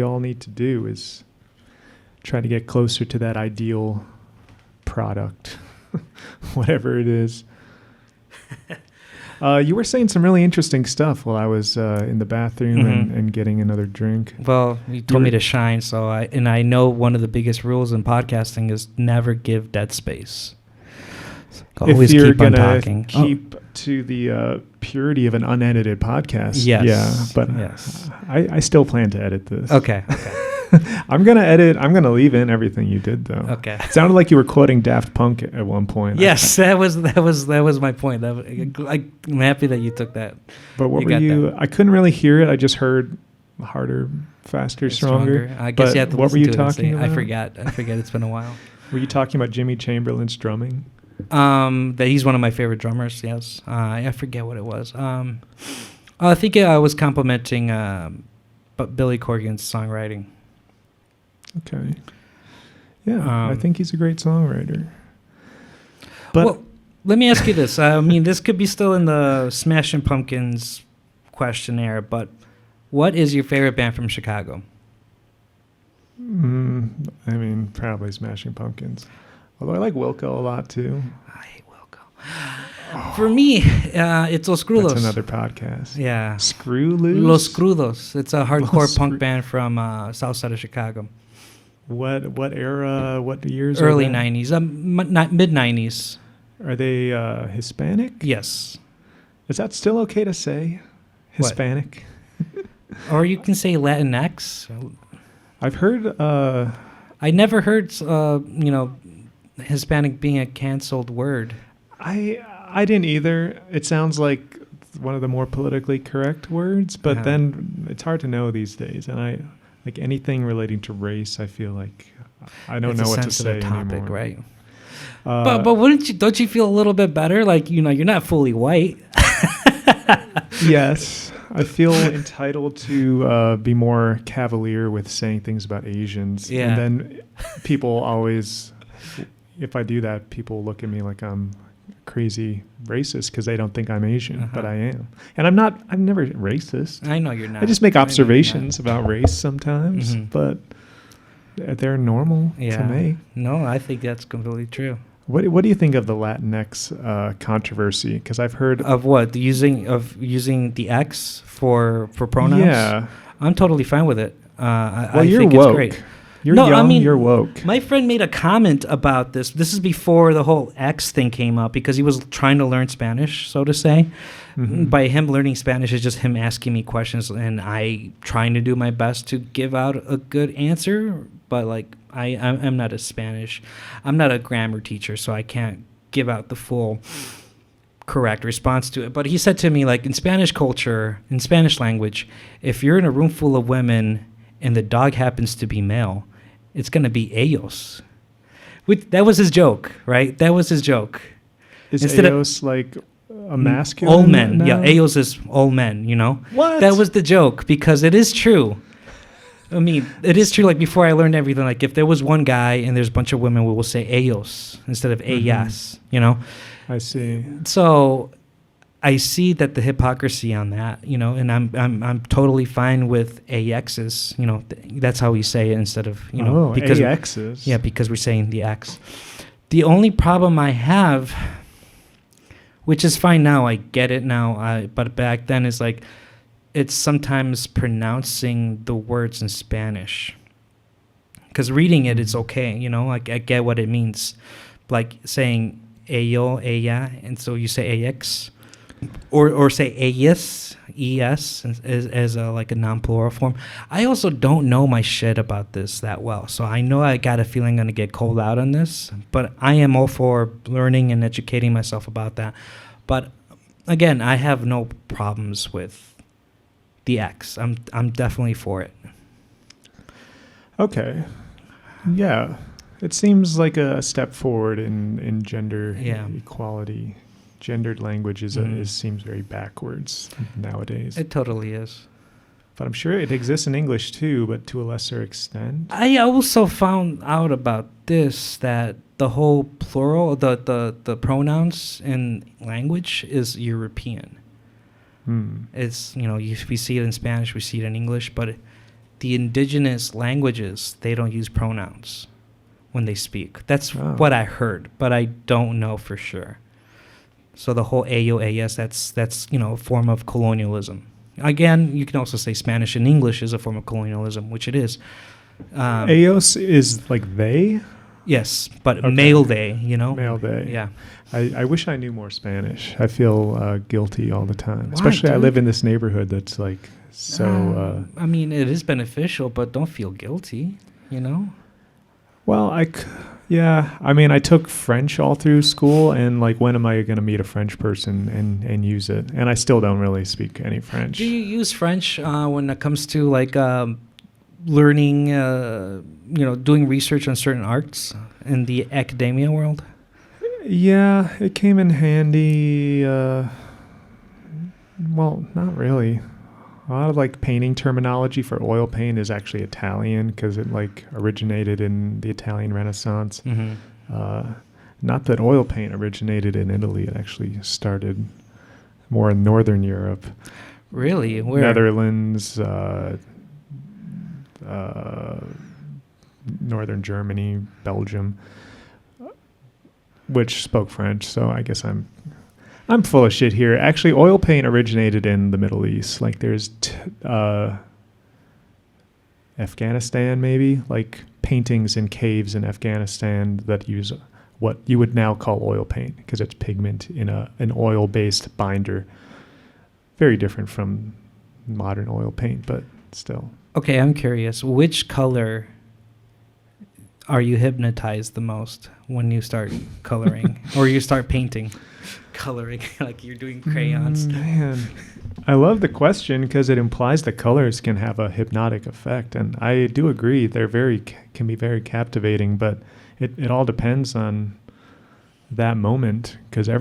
all need to do, is try to get closer to that ideal product, whatever it is. You were saying some really interesting stuff while I was in the bathroom and getting another drink. Well, you told me to shine, so I know one of the biggest rules in podcasting is never give dead space. So always if you're keep on talking. Keep to the purity of an unedited podcast. Yes. Yeah, but yes. I still plan to edit this. Okay. I'm going to edit. I'm going to leave in everything you did, though. Okay. It sounded like you were quoting Daft Punk at one point. Yes, that was my point. I'm happy that you took that. But what were you? I couldn't really hear it. I just heard harder, faster, stronger. I guess you have to what were listen you to talking about? I forget. It's been a while. Were you talking about Jimmy Chamberlain's drumming? That he's one of my favorite drummers. Yes. I forget what it was. I think I was complimenting Billy Corgan's songwriting. Okay. Yeah, I think he's a great songwriter. But well, let me ask you this. I mean, this could be still in the Smashing Pumpkins questionnaire, but what is your favorite band from Chicago? I mean, probably Smashing Pumpkins. Although I like Wilco a lot, too. I hate Wilco. For me, it's Los Crudos. That's another podcast. Yeah. Screw Loose? Los Crudos. It's a hardcore punk band from south side of Chicago. What era, what years? Early 90s, mid-90s. Are they Hispanic? Yes. Is that still okay to say? Hispanic? Or you can say Latinx. I've heard... I never heard, Hispanic being a canceled word. I didn't either. It sounds like one of the more politically correct words, but then it's hard to know these days. And like anything relating to race, I feel like I don't know what to say topic, anymore. Right? But don't you feel a little bit better? Like, you're not fully white. Yes. I feel entitled to be more cavalier with saying things about Asians. Yeah. And then people always, if I do that, people look at me like I'm crazy racist because they don't think I'm Asian, but I am. And I'm never racist. I know you're not. I just make observations about race sometimes, but they're normal to make. No, I think that's completely true. What do you think of the Latinx controversy? Because I've heard of what using the X for pronouns. Yeah, I'm totally fine with it. I you're think woke. It's great. You're No, I young, mean, you're woke. My friend made a comment about this. This is before the whole X thing came up because he was trying to learn Spanish, so to say. Mhm. By him learning Spanish, it's just him asking me questions and I trying to do my best to give out a good answer. But like, I'm not I'm not a grammar teacher, so I can't give out the full correct response to it. But he said to me, like, in Spanish culture, in Spanish language, if you're in a room full of women and the dog happens to be male, it's going to be ellos. That was his joke, right? That was his joke. Is Instead of- Eos like a masculine? All men. now? Yeah, ellos is all men, you know? What? That was the joke because it is true. I mean, it is true. Like, before I learned everything, like, if there was one guy and there's a bunch of women, we will say ellos instead of ellas, you know? I see. So I see that the hypocrisy on that, you know, and I'm totally fine with AXs, you know, that's how we say it instead of, you know, because AXs. yeah, because we're saying the X. The only problem I have, which is fine now, I get it now, but back then is like, it's sometimes pronouncing the words in Spanish. Because reading it, it's okay, you know, like I get what it means. Like saying ello, ella, and so you say AX. Or say ellas, es, as a, like a non-plural form. I also don't know my shit about this that well, so I know I got a feeling I'm going to get called out on this, but I am all for learning and educating myself about that. But again, I have no problems with the X. I'm definitely for it. Okay. Yeah. It seems like a step forward in gender equality. Gendered language seems very backwards nowadays. It totally is. But I'm sure it exists in English too, but to a lesser extent. I also found out about this, that the whole plural, the pronouns in language is European. It's, you know, we see it in Spanish, we see it in English, but the indigenous languages, they don't use pronouns when they speak. That's what I heard, but I don't know for sure. So the whole ello, ellas, that's you know, a form of colonialism. Again, you can also say Spanish and English is a form of colonialism, which it is. Eos is like they? Yes, but male they, you know? Male they. Yeah. I wish I knew more Spanish. I feel guilty all the time. Why, Especially I dude? live in this neighborhood that's like so... I mean, it is beneficial, but don't feel guilty, you know? Well, yeah. I mean, I took French all through school, and like, when am I going to meet a French person and use it? And I still don't really speak any French. Do you use French when it comes to like learning, you know, doing research on certain arts in the academia world? Yeah, it came in handy. Well, not really. A lot of like painting terminology for oil paint is actually Italian because it like originated in the Italian Renaissance. Mm-hmm. Not that oil paint originated in Italy. It actually started more in Northern Europe. Really? Where? Netherlands, Northern Germany, Belgium, which spoke French. So I guess I'm full of shit here. Actually, oil paint originated in the Middle East. Like there's Afghanistan, maybe, like paintings in caves in Afghanistan that use what you would now call oil paint because it's pigment in an oil-based binder. Very different from modern oil paint, but still. Okay, I'm curious. Which color are you hypnotized the most when you start coloring or you start painting? Coloring, like you're doing crayons. Man, I love the question because it implies that colors can have a hypnotic effect, and I do agree they're can be very captivating, but it all depends on that moment because I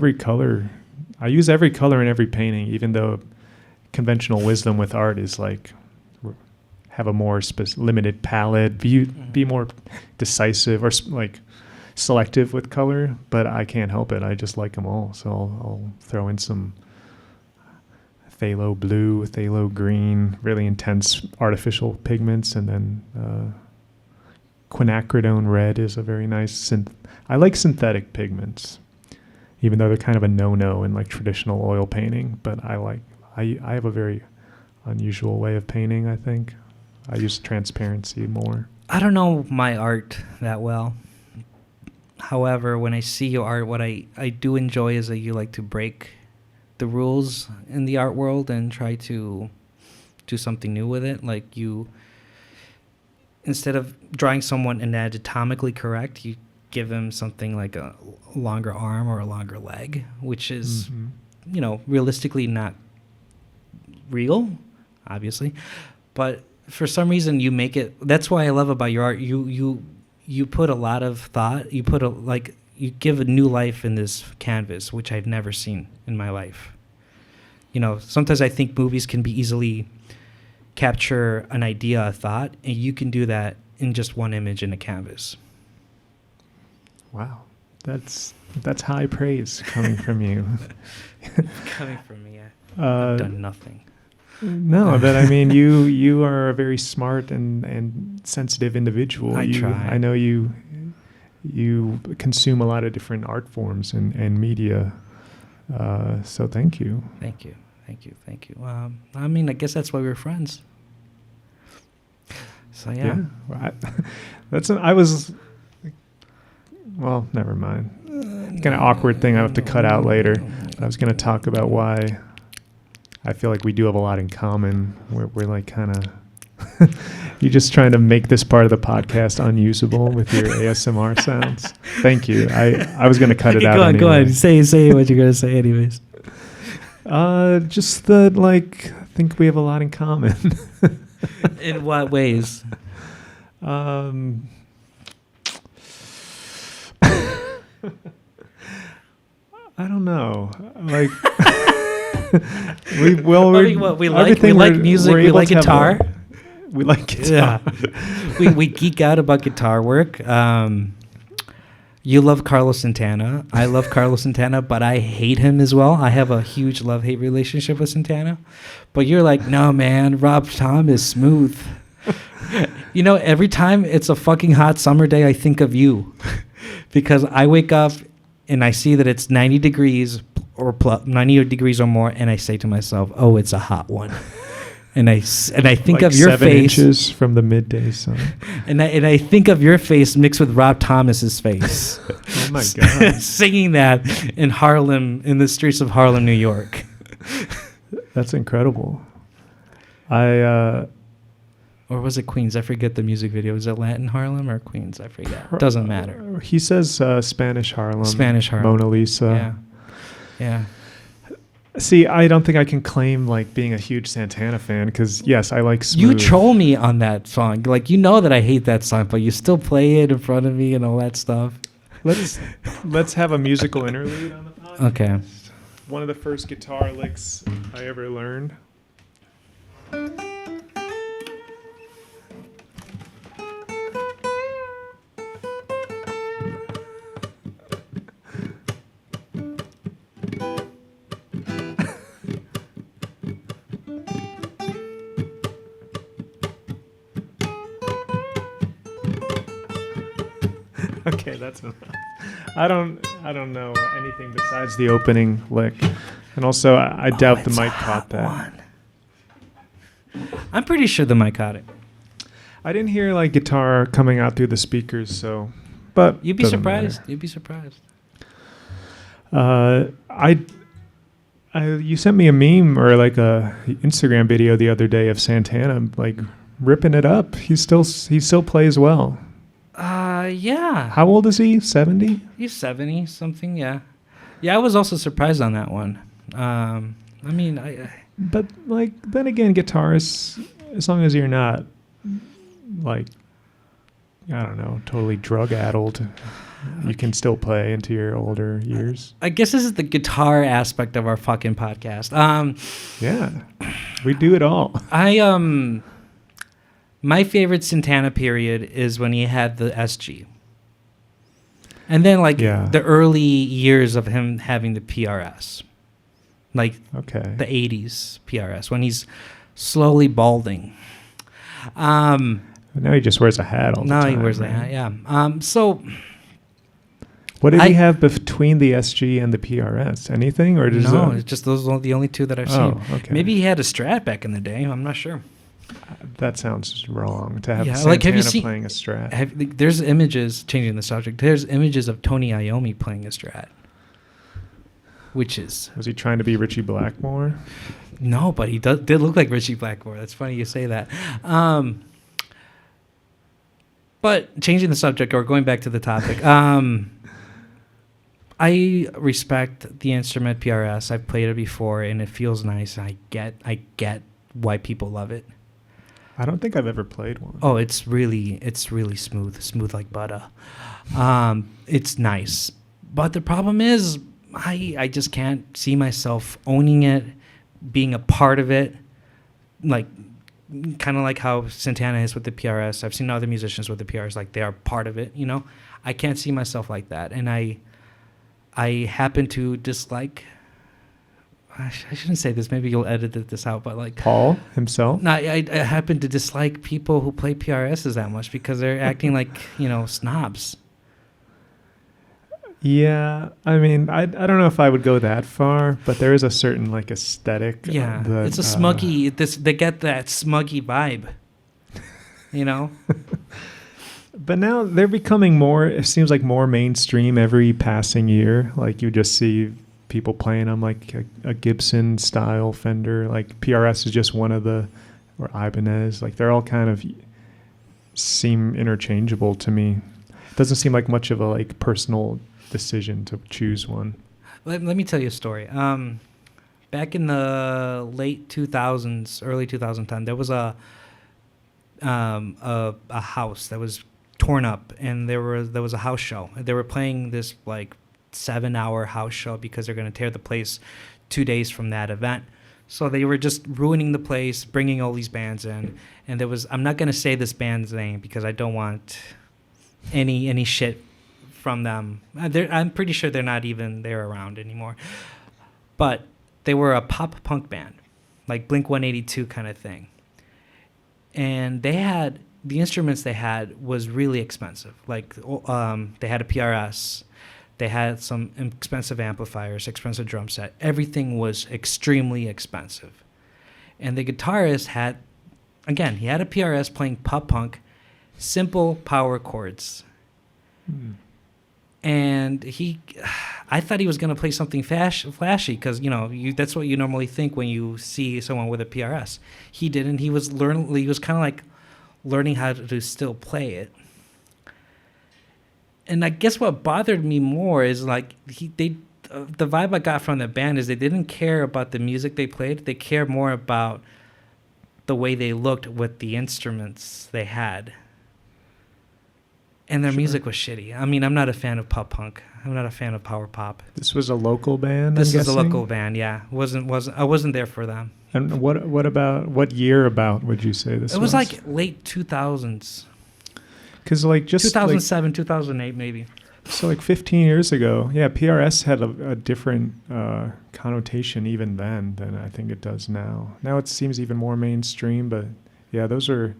use every color in every painting, even though conventional wisdom with art is like have a more limited palette, be more decisive or like selective with color, but I can't help it. I just like them all. So I'll throw in some phthalo blue, phthalo green, really intense artificial pigments, and then quinacridone red is a very nice I like synthetic pigments, even though they're kind of a no-no in like traditional oil painting, but I have a very unusual way of painting, I think. I use transparency more. I don't know my art that well. However, when I see your art, what I do enjoy is that you like to break the rules in the art world and try to do something new with it. Like you, instead of drawing someone anatomically correct, you give them something like a longer arm or a longer leg, which is, realistically not real, obviously. But for some reason you make it. That's why I love about your art. You put a lot of thought. You give a new life in this canvas, which I've never seen in my life. Sometimes I think movies can be easily capture an idea, a thought, and you can do that in just one image in a canvas. Wow, that's high praise coming from you. Coming from me, I've done nothing. No, but I mean, you are a very smart and sensitive individual. I try. I know you consume a lot of different art forms and media. So thank you. Thank you. I mean, I guess that's why we're friends. So yeah. Well, never mind. Kind of awkward thing I have to cut out later. I was going to talk about why I feel like we do have a lot in common. We're like kind of... You're just trying to make this part of the podcast unusable with your ASMR sounds. Thank you. I was going to cut it out anyway. Go on. Say what you're going to say anyways. Just that, like, I think we have a lot in common. In what ways? I don't know. Like, we like music. We like guitar. We like guitar. Yeah. we geek out about guitar work. You love Carlos Santana. I love Carlos Santana, but I hate him as well. I have a huge love-hate relationship with Santana. But you're like, no, man, Rob Tom is smooth. Every time it's a fucking hot summer day, I think of you. Because I wake up and I see that it's 90 degrees or 90 degrees or more, and I say to myself, oh, it's a hot one. And I think like of your 7 face inches from the midday sun. And I think of your face mixed with Rob Thomas's face. Oh my God. Singing that in Harlem, in the streets of Harlem, New York. That's incredible. Or was it Queens? I forget the music video. Was it Latin Harlem or Queens? I forget. Doesn't matter. He says Spanish Harlem. Spanish Harlem. Mona Lisa. Yeah. See, I don't think I can claim like being a huge Santana fan because yes, I like smooth. You troll me on that song. Like, you know that I hate that song, but you still play it in front of me and all that stuff. Let's have a musical interlude on the podcast. Okay. One of the first guitar licks I ever learned. Okay, that's enough. I don't know anything besides the opening lick, and also I doubt the mic caught that. One. I'm pretty sure the mic caught it. I didn't hear like guitar coming out through the speakers, so. But you'd be surprised. Matter. You'd be surprised. You sent me a meme or like a Instagram video the other day of Santana like ripping it up. He still plays well. Yeah. How old is he? 70? He's 70 something. Yeah. Yeah, I was also surprised on that one. But like then again, guitarists, as long as you're not like, I don't know, totally drug-addled, you can still play into your older years. I guess this is the guitar aspect of our fucking podcast. Yeah, we do it all. My favorite Santana period is when he had the SG. And then the early years of him having the PRS. Like the 80s PRS, when he's slowly balding. Now he just wears a hat all the time. Now he wears a hat, yeah. So... What did he have between the SG and the PRS? Anything? Or it's just those are the only two that I've seen. Okay. Maybe he had a Strat back in the day. I'm not sure. That sounds wrong to have Yeah, Santana like, have you seen- playing a Strat. There's images, changing the subject, there's images of Tony Iommi playing a Strat. Which is... Was he trying to be Richie Blackmore? No, but he did look like Richie Blackmore. That's funny you say that. But changing the subject, or going back to the topic, I respect the instrument PRS. I've played it before, and it feels nice. I get why people love it. I don't think I've ever played one. Oh, it's really smooth like butter. It's nice, but the problem is, I just can't see myself owning it, being a part of it, like kind of like how Santana is with the PRS. I've seen other musicians with the PRS, like they are part of it. I can't see myself like that, and I happen to dislike. I shouldn't say this. Maybe you'll edit this out, but like Paul himself. No, I happen to dislike people who play PRSs that much because they're acting like snobs. Yeah, I mean, I don't know if I would go that far, but there is a certain like aesthetic. Yeah, that, it's a smuggy. They get that smuggy vibe. But now they're becoming more. It seems like more mainstream every passing year. Like you just see people playing them, like a Gibson style Fender. Like PRS is just one of the, or Ibanez. Like they're all kind of seem interchangeable to me. It doesn't seem like much of a like personal decision to choose one. Let me tell you a story. Back in the late 2000s, early 2010, there was a house that was torn up, and there was a house show. They were playing this like 7-hour house show because they're going to tear the place 2 days from that event. So they were just ruining the place, bringing all these bands in, and there was, I'm not going to say this band's name because I don't want any shit from them. I'm pretty sure they're not even there around anymore. But they were a pop punk band, like Blink-182 kind of thing. And they had, the instruments they had was really expensive. Like they had a PRS, they had some expensive amplifiers, expensive drum set. Everything was extremely expensive. And the guitarist had, again, he had a PRS playing pop punk, simple power chords. And I thought he was going to play something flashy because, that's what you normally think when you see someone with a PRS. He didn't. He was kind of like learning how to still play it. And I guess what bothered me more is like the vibe I got from the band is they didn't care about the music they played. They cared more about the way they looked with the instruments they had. And their music was shitty. I mean, I'm not a fan of pop punk. I'm not a fan of power pop. This was a local band. This is a local band. Yeah, I wasn't there for them. And what year about would you say this was? It was like late 2000s. Because like just 2007, 2008 maybe. So like 15 years ago, yeah, PRS had a different connotation even then than I think it does now. Now it seems even more mainstream, but yeah, those are,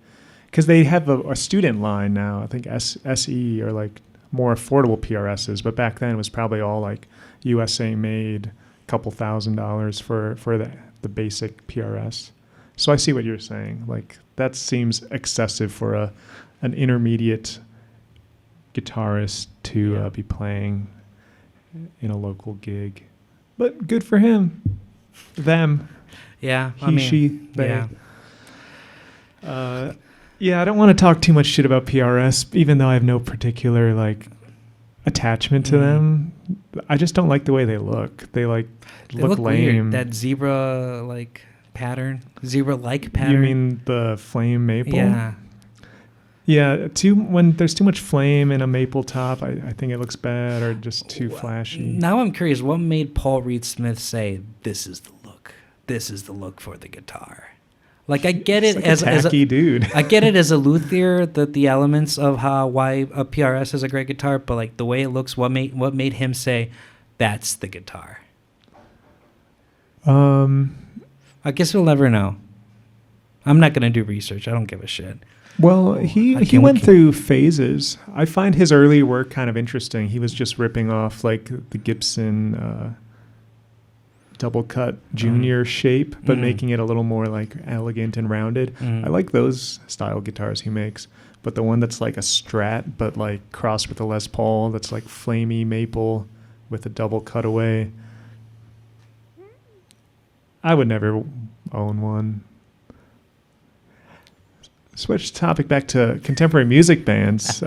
because they have a student line now. I think SE are like more affordable PRSs, but back then it was probably all like USA made, couple $1,000s for the basic PRS. So I see what you're saying. Like that seems excessive for an intermediate guitarist to be playing in a local gig, but good for him, them. Yeah, She, they. Yeah, I don't want to talk too much shit about PRS, even though I have no particular like attachment to them. I just don't like the way they look. They look lame. Weird. That zebra-like pattern. You mean the flame maple? Yeah. Yeah, when there's too much flame in a maple top, I think it looks bad or just too flashy. Now I'm curious, what made Paul Reed Smith say, this is the look? This is the look for the guitar. Like I get it like as a tacky dude. I get it as a luthier that the elements of why a PRS is a great guitar, but like the way it looks, what made him say that's the guitar? I guess we'll never know. I'm not gonna do research. I don't give a shit. Well, he went through phases. I find his early work kind of interesting. He was just ripping off like the Gibson double cut junior shape, but making it a little more like elegant and rounded. I like those style guitars he makes. But the one that's like a Strat, but like crossed with a Les Paul, that's like flamey maple with a double cutaway. I would never own one. Switch topic back to contemporary music bands.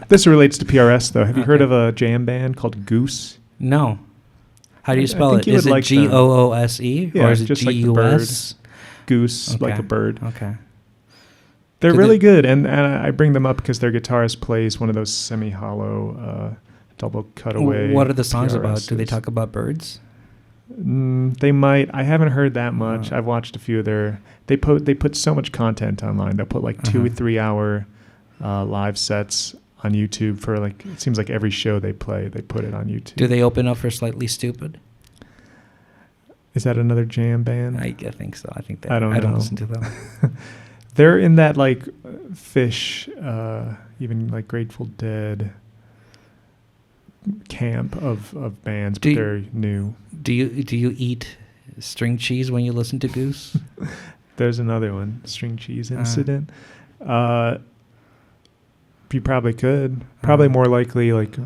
This relates to PRS though. Have you heard of a jam band called Goose? No. How do you spell it? Is it like Goose Yeah, or is it just like the GUS? Goose, like a bird. Okay. They're really good, and I bring them up because their guitarist plays one of those semi-hollow double cutaway. What are the songs about? PRSs. Do they talk about birds? They might. I haven't heard that much. I've watched a few of their. They put so much content online. They'll put like 2 or 3 hour live sets on YouTube for like, it seems like every show they play, they put it on YouTube. Do they open up for Slightly Stupid? Is that another jam band? I think so. I think I don't know. I don't listen to them. They're in that like Fish, even like Grateful Dead camp of bands, but they're new. Do you eat string cheese when you listen to Goose? There's another one, String Cheese Incident. You probably could. Probably more likely like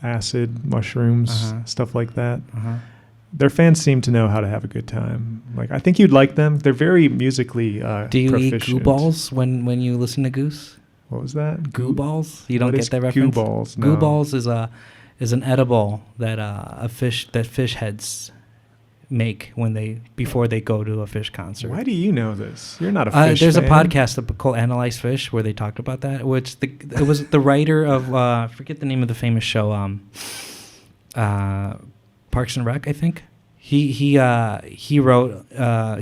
acid, mushrooms, stuff like that. Their fans seem to know how to have a good time. Like, I think you'd like them. They're very musically Do you proficient. eat goo balls when you listen to Goose? What was that? Goo balls? You don't What get is that reference? Goo balls? No. Goo balls is an edible that fish heads make before they go to a Fish concert. Why do you know this? You're not a Fish There's fan. a podcast called Analyze Fish where they talked about that. Which it was the writer of I forget the name of the famous show, Parks and Rec, I think. He wrote.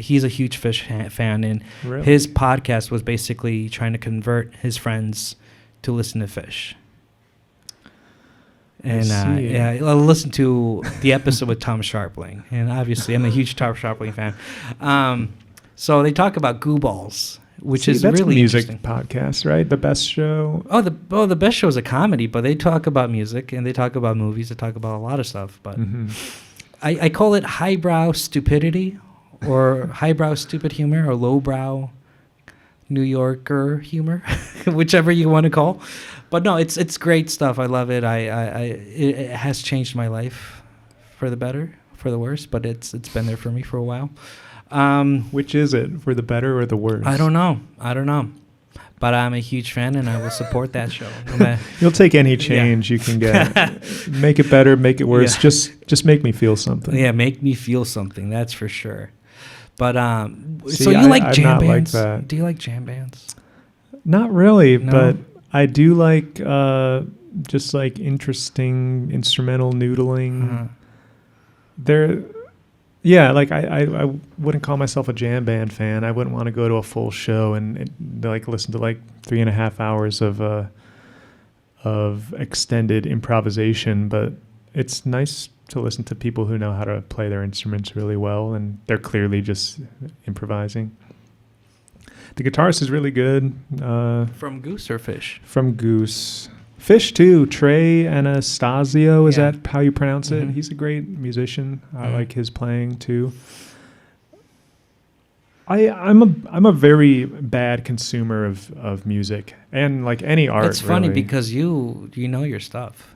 He's a huge Fish fan, and Really? his podcast was basically trying to convert his friends to listen to Fish. And I listened to the episode with Tom Sharpling, and obviously I'm a huge Tom Sharpling fan. So they talk about goo balls, which is that's really a music interesting. podcast, right? The Best Show. The Best Show is a comedy, but they talk about music and they talk about movies. They talk about a lot of stuff, but I call it highbrow stupidity, or highbrow stupid humor, or lowbrow New Yorker humor, whichever you want to call. But no, it's great stuff. I love it. It has changed my life for the better, for the worse, but it's been there for me for a while. Which is it, for the better or the worse? I don't know. But I'm a huge fan, and I will support that show. You'll take any change you can get. Make it better, make it worse. Yeah. Just make me feel something. Yeah, make me feel something. That's for sure. But See, so you like I'm jam not bands? like that. Do you like jam bands? Not really, No? but I do like just like interesting instrumental noodling. Yeah, like I wouldn't call myself a jam band fan. I wouldn't want to go to a full show and like listen to like 3.5 hours of extended improvisation. But it's nice to listen to people who know how to play their instruments really well, and they're clearly just improvising. The guitarist is really good. From Goose or Fish? From Goose. Fish too. Trey Anastasio, is that how you pronounce it? He's a great musician. I like his playing too. I'm a very bad consumer of music and like any art. It's funny really. because you know your stuff.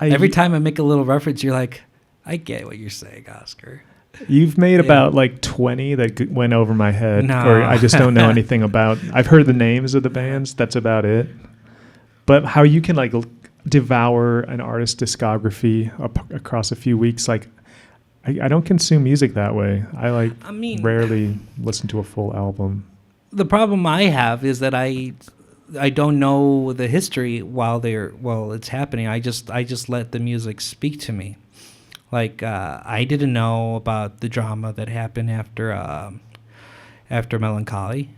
Every time I make a little reference, you're like, I get what you're saying, Oscar. You've made about like 20 that went over my head, No. or I just don't know anything about. I've heard the names of the bands. That's about it. But how you can like devour an artist's discography across a few weeks, like I don't consume music that way. I rarely listen to a full album. The problem I have is that I don't know the history while it's happening. I just let the music speak to me. Like I didn't know about the drama that happened after Melancholy.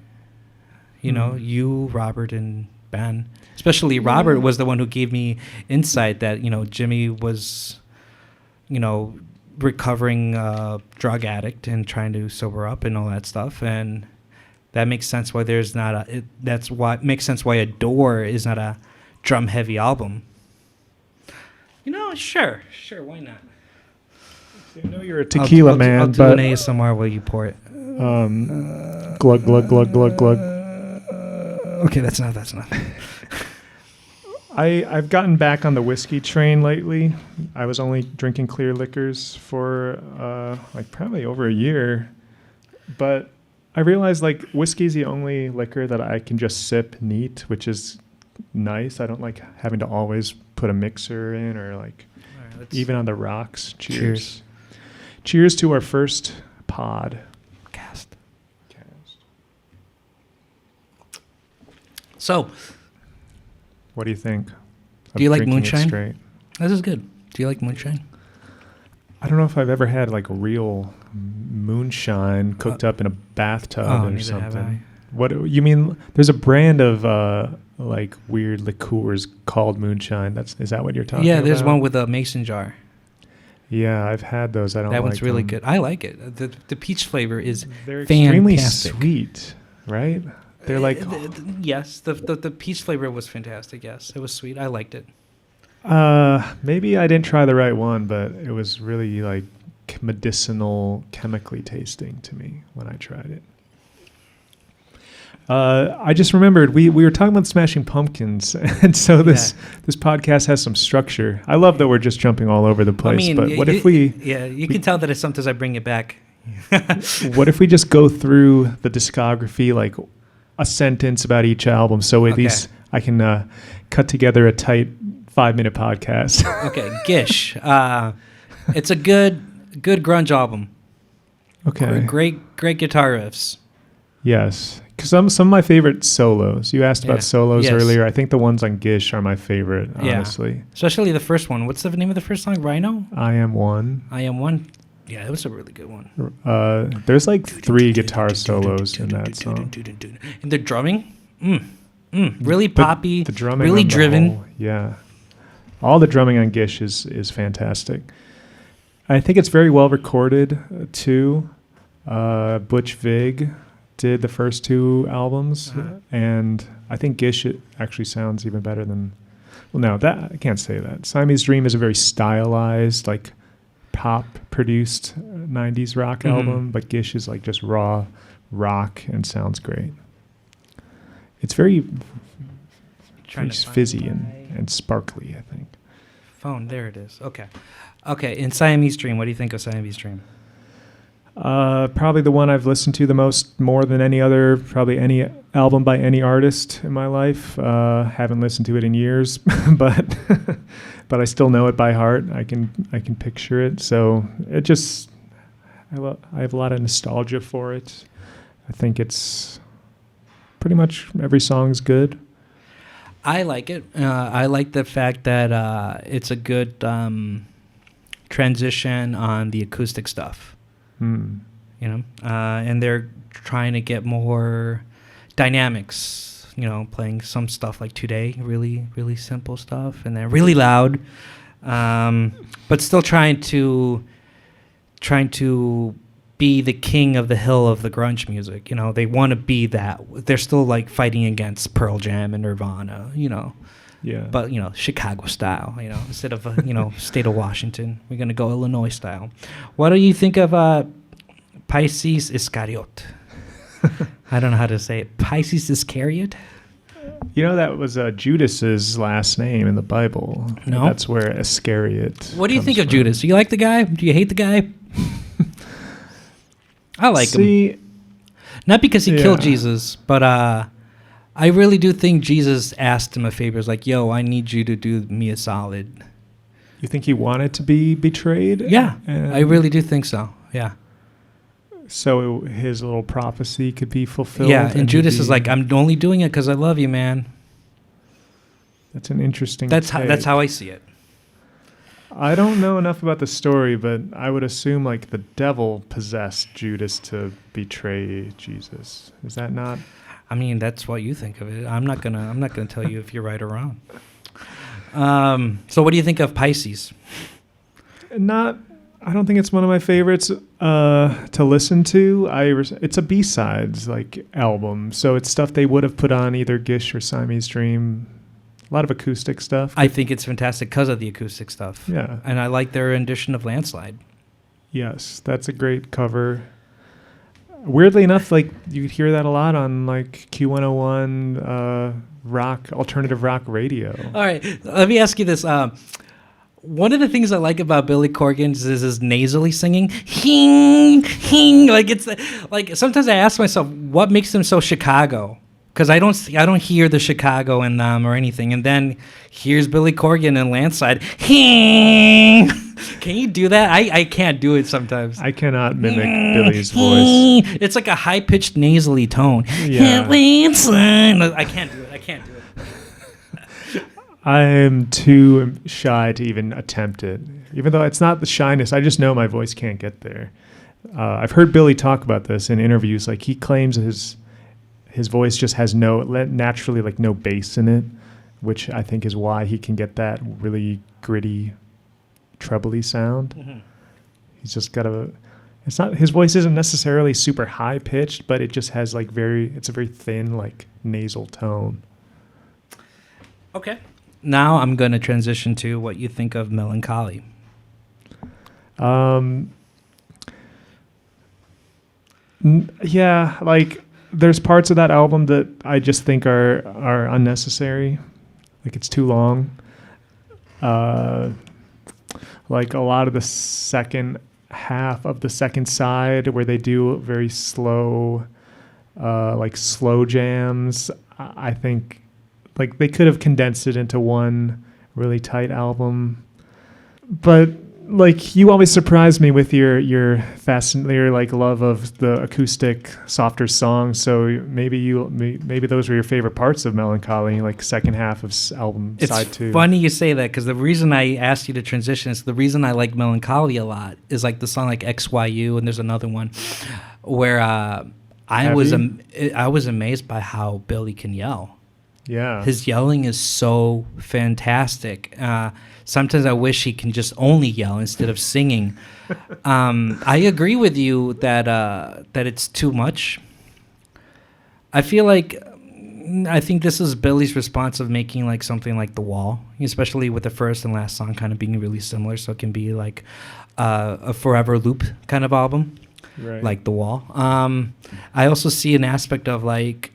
You know, you, Robert, and Ben. Especially Robert was the one who gave me insight that, Jimmy was, recovering drug addict and trying to sober up and all that stuff. And that makes sense why makes sense why Adore is not a drum heavy album. Sure, why not? I know you're a tequila man, I'll do but an ASMR while you pour it. glug glug glug glug glug. Okay, that's not. I've gotten back on the whiskey train lately. I was only drinking clear liquors for like probably over a year, but I realized like whiskey's the only liquor that I can just sip neat, which is nice. I don't like having to always put a mixer in or like even on the rocks. Cheers. Cheers to our first podcast. So, What do you think? Do you like drinking it moonshine? straight? This is good. Do you like moonshine? I don't know if I've ever had like real moonshine cooked up in a bathtub or neither have I. something. What you mean? There's a brand of like weird liqueurs called moonshine. Is that what you're talking about? Yeah, there's one with a mason jar. Yeah, I've had those. I don't. That like one's really them. good. I like it. The peach flavor is They're extremely fantastic. sweet, right? They're like yes, the peach flavor was fantastic. Yes, it was sweet. I liked it. maybe I didn't try the right one, but it was really like medicinal, chemically tasting to me when I tried it. I just remembered we were talking about Smashing Pumpkins, and so this podcast has some structure. I love that we're just jumping all over the place, but what if we? Yeah, you can tell that sometimes I bring it back. What if we just go through the discography, like a sentence about each album, so at least I can cut together a tight 5-minute podcast. Okay, Gish. It's a good grunge album. Okay. Great guitar riffs. Yes. Because some of my favorite solos. You asked about solos earlier. I think the ones on Gish are my favorite, honestly. Yeah. Especially the first one. What's the name of the first song? Rhino? I Am One. I Am One. Yeah, it was a really good one. There's like 3 guitar solos in that song. And the drumming? Really poppy, the drumming really on the driven. whole, yeah. All the drumming on Gish is fantastic. I think it's very well recorded, too. Butch Vig did the first 2 albums, and I think Gish actually sounds even better than... Well, no, that I can't say that. Siamese Dream is a very stylized, like, pop-produced 90s rock album, but Gish is like just raw rock and sounds great. It's very fizzy and sparkly, I think. Phone, there it is. Okay, in Siamese Dream, what do you think of Siamese Dream? Probably the one I've listened to the most, more than any other, probably any album by any artist in my life. Haven't listened to it in years, but I still know it by heart. I can picture it. So it just, I have a lot of nostalgia for it. I think it's pretty much every song's good. I like it. I like the fact that it's a good transition on the acoustic stuff. You know, and they're trying to get more dynamics, you know, playing some stuff like Today, really, really simple stuff, and they're really loud, but still trying to be the king of the hill of the grunge music. You know, they want to be that. They're still like fighting against Pearl Jam and Nirvana, you know. Yeah. But, you know, Chicago style, you know, instead of, you know, state of Washington, we're going to go Illinois style. What do you think of Pisces Iscariot? I don't know how to say it. Pisces Iscariot? You know, that was Judas's last name in the Bible. No. That's where Iscariot What do you think of from. Judas? Do you like the guy? Do you hate the guy? I like him. Not because he killed Jesus, but I really do think Jesus asked him a favor. It's like, yo, I need you to do me a solid. You think he wanted to be betrayed? Yeah, I really do think so. Yeah. So his little prophecy could be fulfilled. Yeah, and Judas is like, I'm only doing it because I love you, man. That's an interesting That's take. how I see it. I don't know enough about the story, but I would assume like the devil possessed Judas to betray Jesus. Is that not? I mean, that's what you think of it. I'm not gonna tell you if you're right or wrong. So what do you think of Pisces? I don't think it's one of my favorites to listen to. It's a B-sides like album, so it's stuff they would have put on either Gish or Siamese Dream. A lot of acoustic stuff. I think it's fantastic because of the acoustic stuff. Yeah. And I like their rendition of Landslide. Yes, that's a great cover. Weirdly enough, like you hear that a lot on like Q101 rock, alternative rock radio. All right, let me ask you this. One of the things I like about Billy Corgan is his nasally singing. Hing, hing. Like it's like sometimes I ask myself, what makes them so Chicago? Because I don't hear the Chicago in them or anything. And then here's Billy Corgan and Landslide. Hing. Can you do that? I can't do it sometimes. I cannot mimic Billy's voice. It's like a high pitched nasally tone. Yeah. Landslide. I can't do it. I am too shy to even attempt it. Even though it's not the shyness, I just know my voice can't get there. I've heard Billy talk about this in interviews. Like he claims his voice just has naturally like no bass in it, which I think is why he can get that really gritty, trebly sound. Mm-hmm. He's just got his voice isn't necessarily super high pitched, but it just has like it's a very thin, like nasal tone. Okay. Now I'm going to transition to what you think of Melancholy. Yeah, like there's parts of that album that I just think are unnecessary. Like it's too long. Like a lot of the second half of the second side where they do very slow, like slow jams. I think like they could have condensed it into one really tight album. But like you always surprise me with your like love of the acoustic softer songs. So maybe those were your favorite parts of Melancholy, like second half of album side 2. It's funny you say that because the reason I asked you to transition is the reason I like Melancholy a lot is like the song like XYU, and there's another one where I was amazed by how Billy can yell. Yeah. His yelling is so fantastic. Sometimes I wish he can just only yell instead of singing. I agree with you that it's too much. I think this is Billy's response of making like something like The Wall, especially with the first and last song kind of being really similar, so it can be like a forever loop kind of album, right. Like The Wall. I also see an aspect of like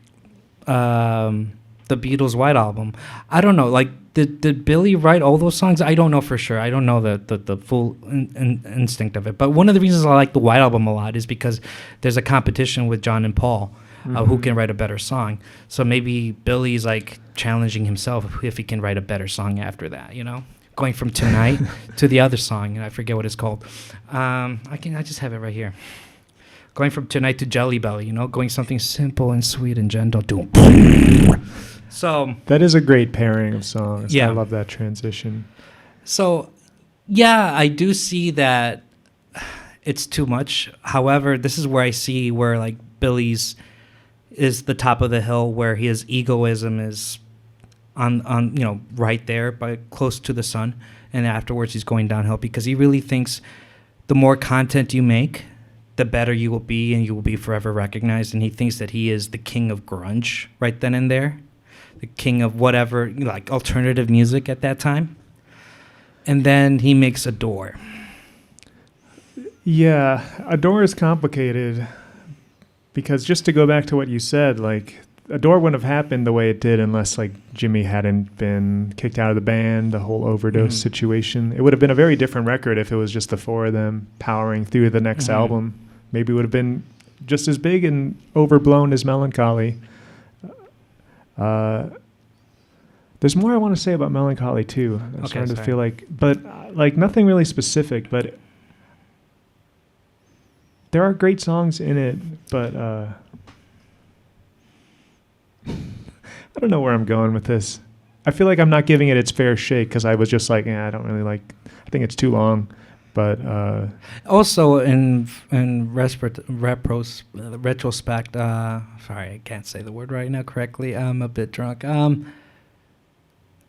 the Beatles' White Album. I don't know, like did Billy write all those songs? I don't know for sure. I don't know the full instinct of it. But one of the reasons I like the White Album a lot is because there's a competition with John and Paul, who can write a better song. So maybe Billy's like challenging himself if he can write a better song after that, you know? Going from Tonight to the other song, and I forget what it's called. I just have it right here. Going from Tonight to Jelly Belly, you know, going something simple and sweet and gentle to so that is a great pairing of songs. Yeah. I love that transition. So yeah, I do see that it's too much. However, this is where I see where like Billy's is the top of the hill, where his egoism is on right there by close to the sun, and afterwards he's going downhill because he really thinks the more content you make, the better you will be, and you will be forever recognized. And he thinks that he is the king of grunge right then and there, the king of whatever, like alternative music at that time. And then he makes Adore. Yeah, Adore is complicated because just to go back to what you said, like Adore wouldn't have happened the way it did unless like Jimmy hadn't been kicked out of the band, the whole overdose situation. It would have been a very different record if it was just the four of them powering through the next album. Maybe it would have been just as big and overblown as Melancholy. There's more I want to say about Melancholy too. I'm starting to feel like, but like nothing really specific, but there are great songs in it, but I don't know where I'm going with this. I feel like I'm not giving it its fair shake because I was just like, I don't really like, I think it's too long. But also in retrospect, sorry, I can't say the word right now correctly. I'm a bit drunk.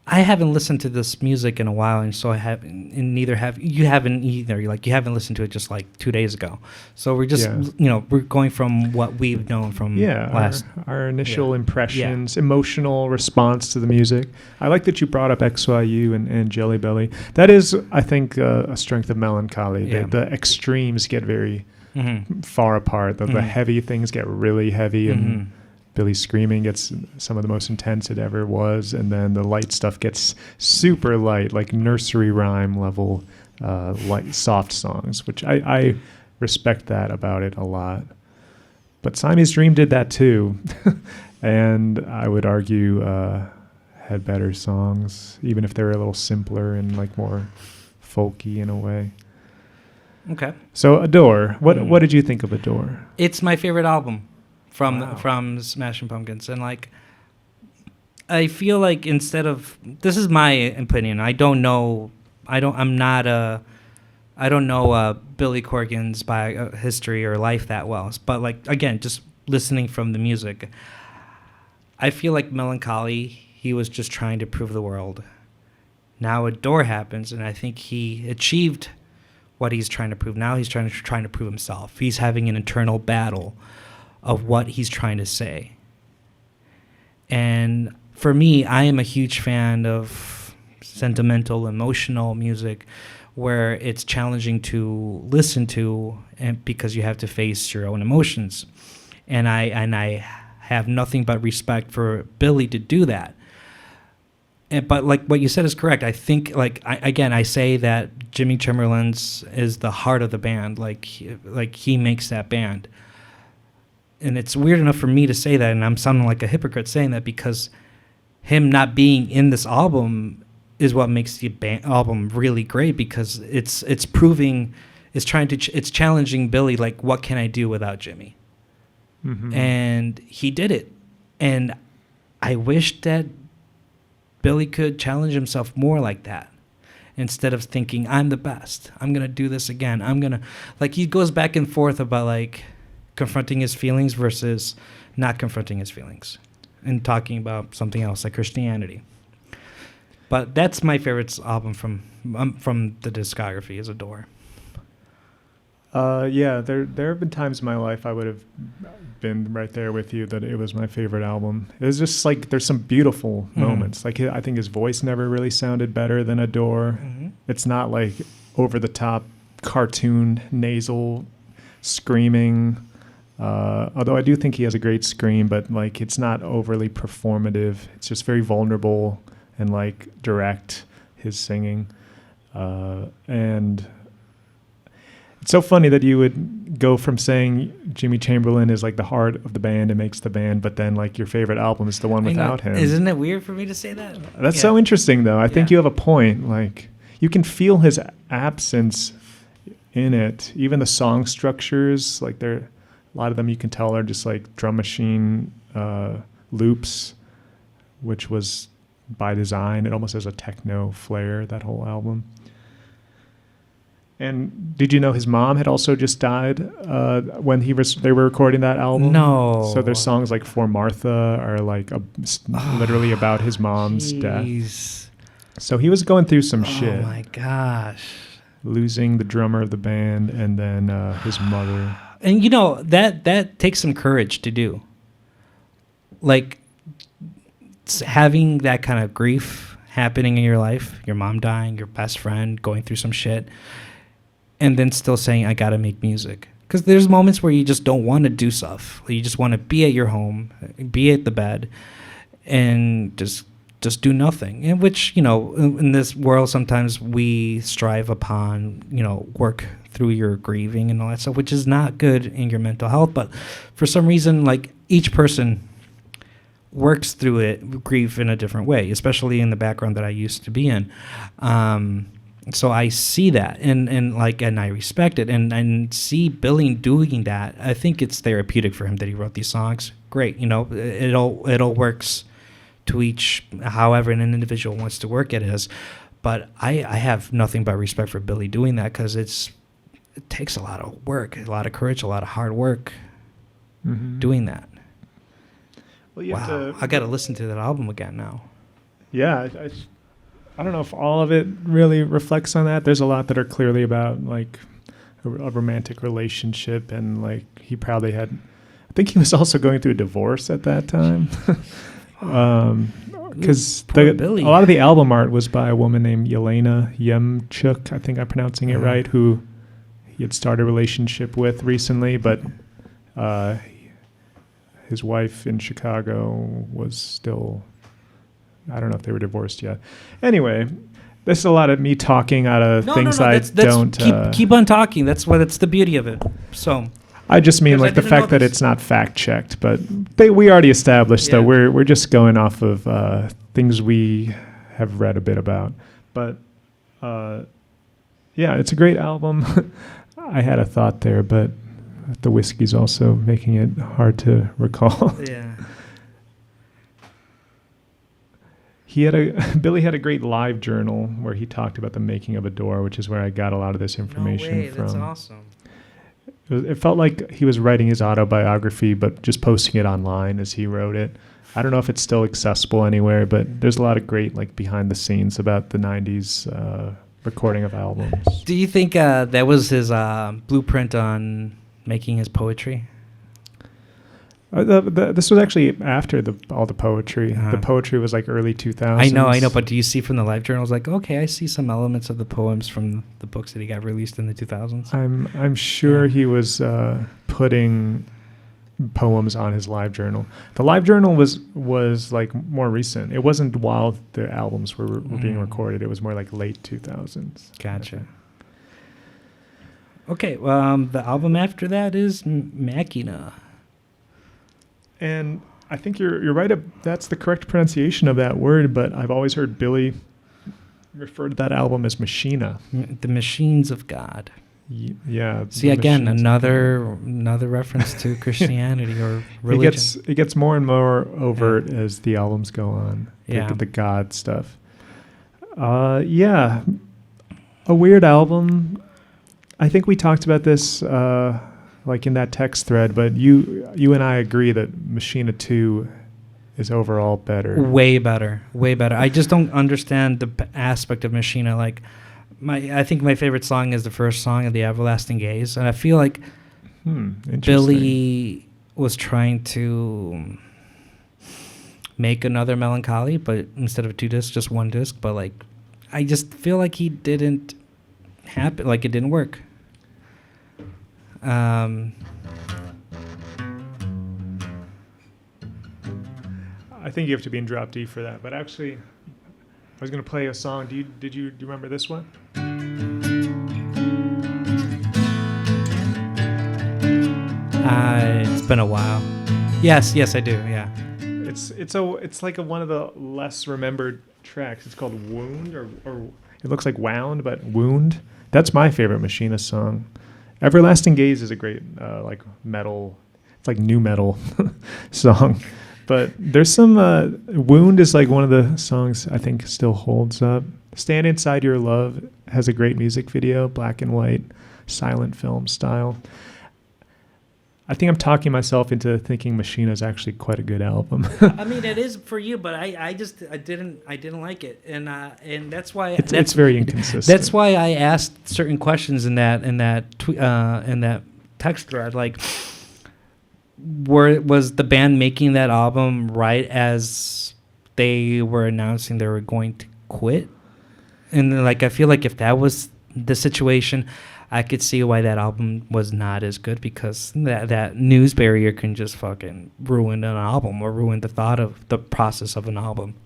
I haven't listened to this music in a while, and so I haven't, and neither have you. Haven't either. Like you haven't listened to it just like 2 days ago. So we're just, we're going from what we've known from last. Our initial impressions, emotional response to the music. I like that you brought up XYU and Jelly Belly. That is, I think, a strength of Melancholy. Yeah. The extremes get very far apart. The heavy things get really heavy, and Billy screaming gets some of the most intense it ever was, and then the light stuff gets super light, like nursery rhyme level light, soft songs, which I respect that about it a lot. But Siamese Dream did that too, and I would argue had better songs, even if they were a little simpler and like more folky in a way. Okay. So Adore, what did you think of Adore? It's my favorite album from Smashing Pumpkins, and like I feel like instead of, this is my opinion, I don't know Billy Corgan's history or life that well, but like again, just listening from the music, I feel like Melancholy, he was just trying to prove the world. Now Adore happens, and I think he achieved what he's trying to prove. Now he's trying to prove himself. He's having an internal battle of what he's trying to say. And for me, I am a huge fan of sentimental, emotional music where it's challenging to listen to, and because you have to face your own emotions. And I have nothing but respect for Billy to do that. But like what you said is correct. I think I say that Jimmy Chamberlain's is the heart of the band. Like he makes that band. And it's weird enough for me to say that, and I'm sounding like a hypocrite saying that, because him not being in this album is what makes the album really great, because it's challenging Billy, like, what can I do without Jimmy? Mm-hmm. And he did it. And I wish that Billy could challenge himself more like that, instead of thinking, I'm the best, I'm going to do this again. He goes back and forth about like confronting his feelings versus not confronting his feelings and talking about something else like Christianity. But that's my favorite album from the discography, is Adore. There have been times in my life I would have been right there with you that it was my favorite album. It was just like there's some beautiful moments. Like I think his voice never really sounded better than Adore. Mm-hmm. It's not like over the top cartoon nasal screaming. Although I do think he has a great scream, but like it's not overly performative. It's just very vulnerable and like direct, his singing. And it's so funny that you would go from saying Jimmy Chamberlain is like the heart of the band and makes the band, but then like your favorite album is the one without him. Isn't it weird for me to say that? That's so interesting though. I think you have a point. Like you can feel his absence in it. Even the song structures, like a lot of them you can tell are just like drum machine loops, which was by design. It almost has a techno flair, that whole album. And did you know his mom had also just died when they were recording that album? No. So their songs like For Martha are like literally about his mom's death. So he was going through some shit. Oh my gosh. Losing the drummer of the band and then his mother. And you know, that takes some courage to do. Like having that kind of grief happening in your life, your mom dying, your best friend going through some shit, and then still saying, I gotta make music. Because there's moments where you just don't want to do stuff. You just want to be at your home, be at the bed, and just do nothing. In which, you know, in this world, sometimes we strive upon, you know, work through your grieving and all that stuff, which is not good in your mental health. But for some reason, like, each person works through grief in a different way, especially in the background that I used to be in. So I see that and I respect it and see Billy doing that. I think it's therapeutic for him that he wrote these songs. Great, you know, it all works to each, however an individual wants to work at it as. But I have nothing but respect for Billy doing that, because it takes a lot of work, a lot of courage, a lot of hard work doing that. Well, wow, I got to listen to that album again now. Yeah, I don't know if all of it really reflects on that. There's a lot that are clearly about like a romantic relationship, and like he probably had. I think he was also going through a divorce at that time. Because a lot of the album art was by a woman named Yelena Yemchuk, I think I'm pronouncing it right, who he had started a relationship with recently, but his wife in Chicago was still, I don't know if they were divorced yet. Anyway, this is a lot of me talking out of things I don't... Keep on talking. That's the beauty of it. So... I just mean like the fact that it's not fact checked, but we already established that we're just going off of things we have read a bit about. But yeah, it's a great album. I had a thought there, but the whiskey's also making it hard to recall. Yeah. Billy had a great live journal where he talked about the making of Adore, which is where I got a lot of this information from. That's awesome. It felt like he was writing his autobiography, but just posting it online as he wrote it. I don't know if it's still accessible anywhere, but there's a lot of great like behind the scenes about the 90s recording of albums. Do you think that was his blueprint on making his poetry? This was actually after all the poetry. The poetry was like early 2000s. I know. But do you see from the live journals like, okay, I see some elements of the poems from the books that he got released in the 2000s? I'm sure he was putting poems on his live journal. The live journal was like more recent. It wasn't while the albums were being recorded. It was more like late 2000s. Gotcha. Okay, the album after that is Machina. And I think you're right. That's the correct pronunciation of that word, but I've always heard Billy refer to that album as Machina. The Machines of God. Yeah. See, again, another reference to Christianity or religion. It gets more and more overt as the albums go on. The God stuff. Yeah. A weird album. I think we talked about this like in that text thread, but you and I agree that Machina 2 is overall better. Way better. I just don't understand the aspect of Machina. Like, I think my favorite song is the first song of The Everlasting Gaze, and I feel like Billy was trying to make another Melancholy, but instead of 2 discs, just 1 disc. But like, I just feel like he didn't happen. Like, it didn't work. I think you have to be in drop D for that. But actually, I was going to play a song. Do you remember this one? It's been a while. Yes, I do. Yeah. It's like one of the less remembered tracks. It's called Wound, or it looks like Wound, but Wound. That's my favorite Machina song. Everlasting Gaze is a great like metal, it's like new metal song. But there's some Wound is like one of the songs I think still holds up. Stand Inside Your Love has a great music video, black and white, silent film style. I think I'm talking myself into thinking Machina is actually quite a good album. I mean, it is for you, but I didn't like it, and that's why it's very inconsistent. That's why I asked certain questions in that text thread, like, was the band making that album right as they were announcing they were going to quit? And like, I feel like if that was the situation, I could see why that album was not as good, because that news barrier can just fucking ruin an album or ruin the thought of the process of an album.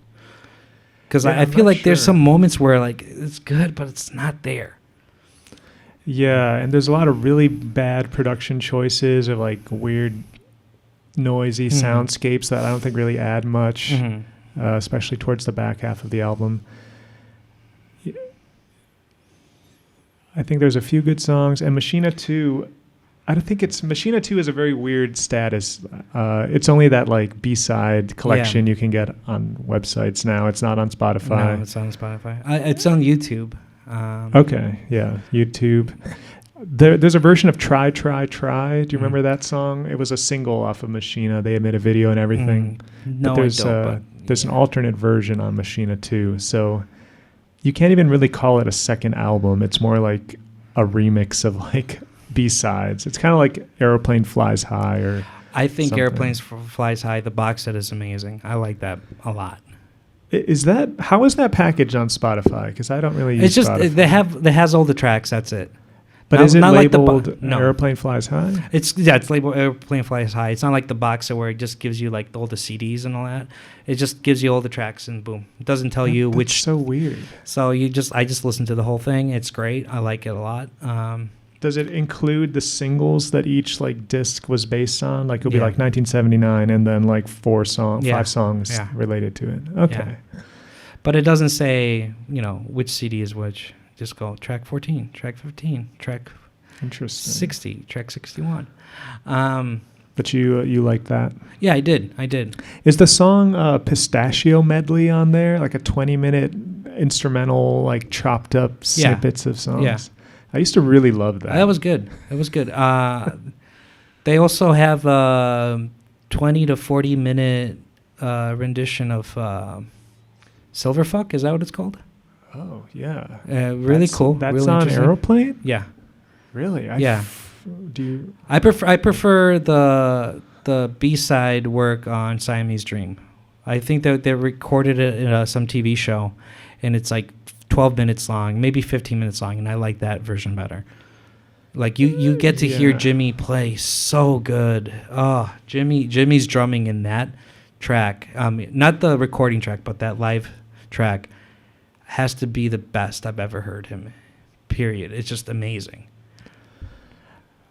Because I feel like there's some moments where like it's good, but it's not there. Yeah, and there's a lot of really bad production choices of like weird, noisy soundscapes that I don't think really add much, especially towards the back half of the album. I think there's a few good songs, and Machina 2, Machina 2 is a very weird status. It's only that like B-side collection you can get on websites now. It's not on Spotify. No, it's on Spotify. It's on YouTube. Okay, yeah, YouTube. There's a version of Try, Try, Try. Do you remember that song? It was a single off of Machina. They made a video and everything. No, but there's I don't. There's an alternate version on Machina 2, so you can't even really call it a second album. It's more like a remix of like B-sides. It's kind of like Aeroplane Flies High or I think something. Airplanes Flies High, the box set is amazing. I like that a lot. How is that packaged on Spotify? Because I don't really use It's just Spotify. they has all the tracks. That's it. But Not- is it not like the labeled no. Aeroplane Flies High? It's labeled Airplane Flies High. It's not like the box set where it just gives you like all the CDs and all that. It just gives you all the tracks and boom. It doesn't tell you That's which. so weird. So I just listen to the whole thing. It's great. I like it a lot. Does it include the singles that each like disc was based on? Like it'll be Yeah. like 1979 and then like Yeah. 5 songs Yeah. related to it. Okay. But it doesn't say, which CD is which. Just go track 14, track 15, track Interesting. 60, track 61. But you like that? Yeah, I did. Is the song Pistachio Medley on there? Like a 20-minute instrumental, like chopped up snippets of songs? Yeah. I used to really love that. That was good. They also have a 20 to 40 minute rendition of Silverfuck. Is that what it's called? Oh, yeah. Really cool. That's really on interesting. Aeroplane? Yeah. Really? Do you? I prefer the B-side work on Siamese Dream. I think that they recorded it in some TV show, and it's like 12 minutes long, maybe 15 minutes long, and I like that version better. Like you get to hear Jimmy play so good. Oh, Jimmy's drumming in that track, not the recording track, but that live track, has to be the best I've ever heard him. Period. It's just amazing.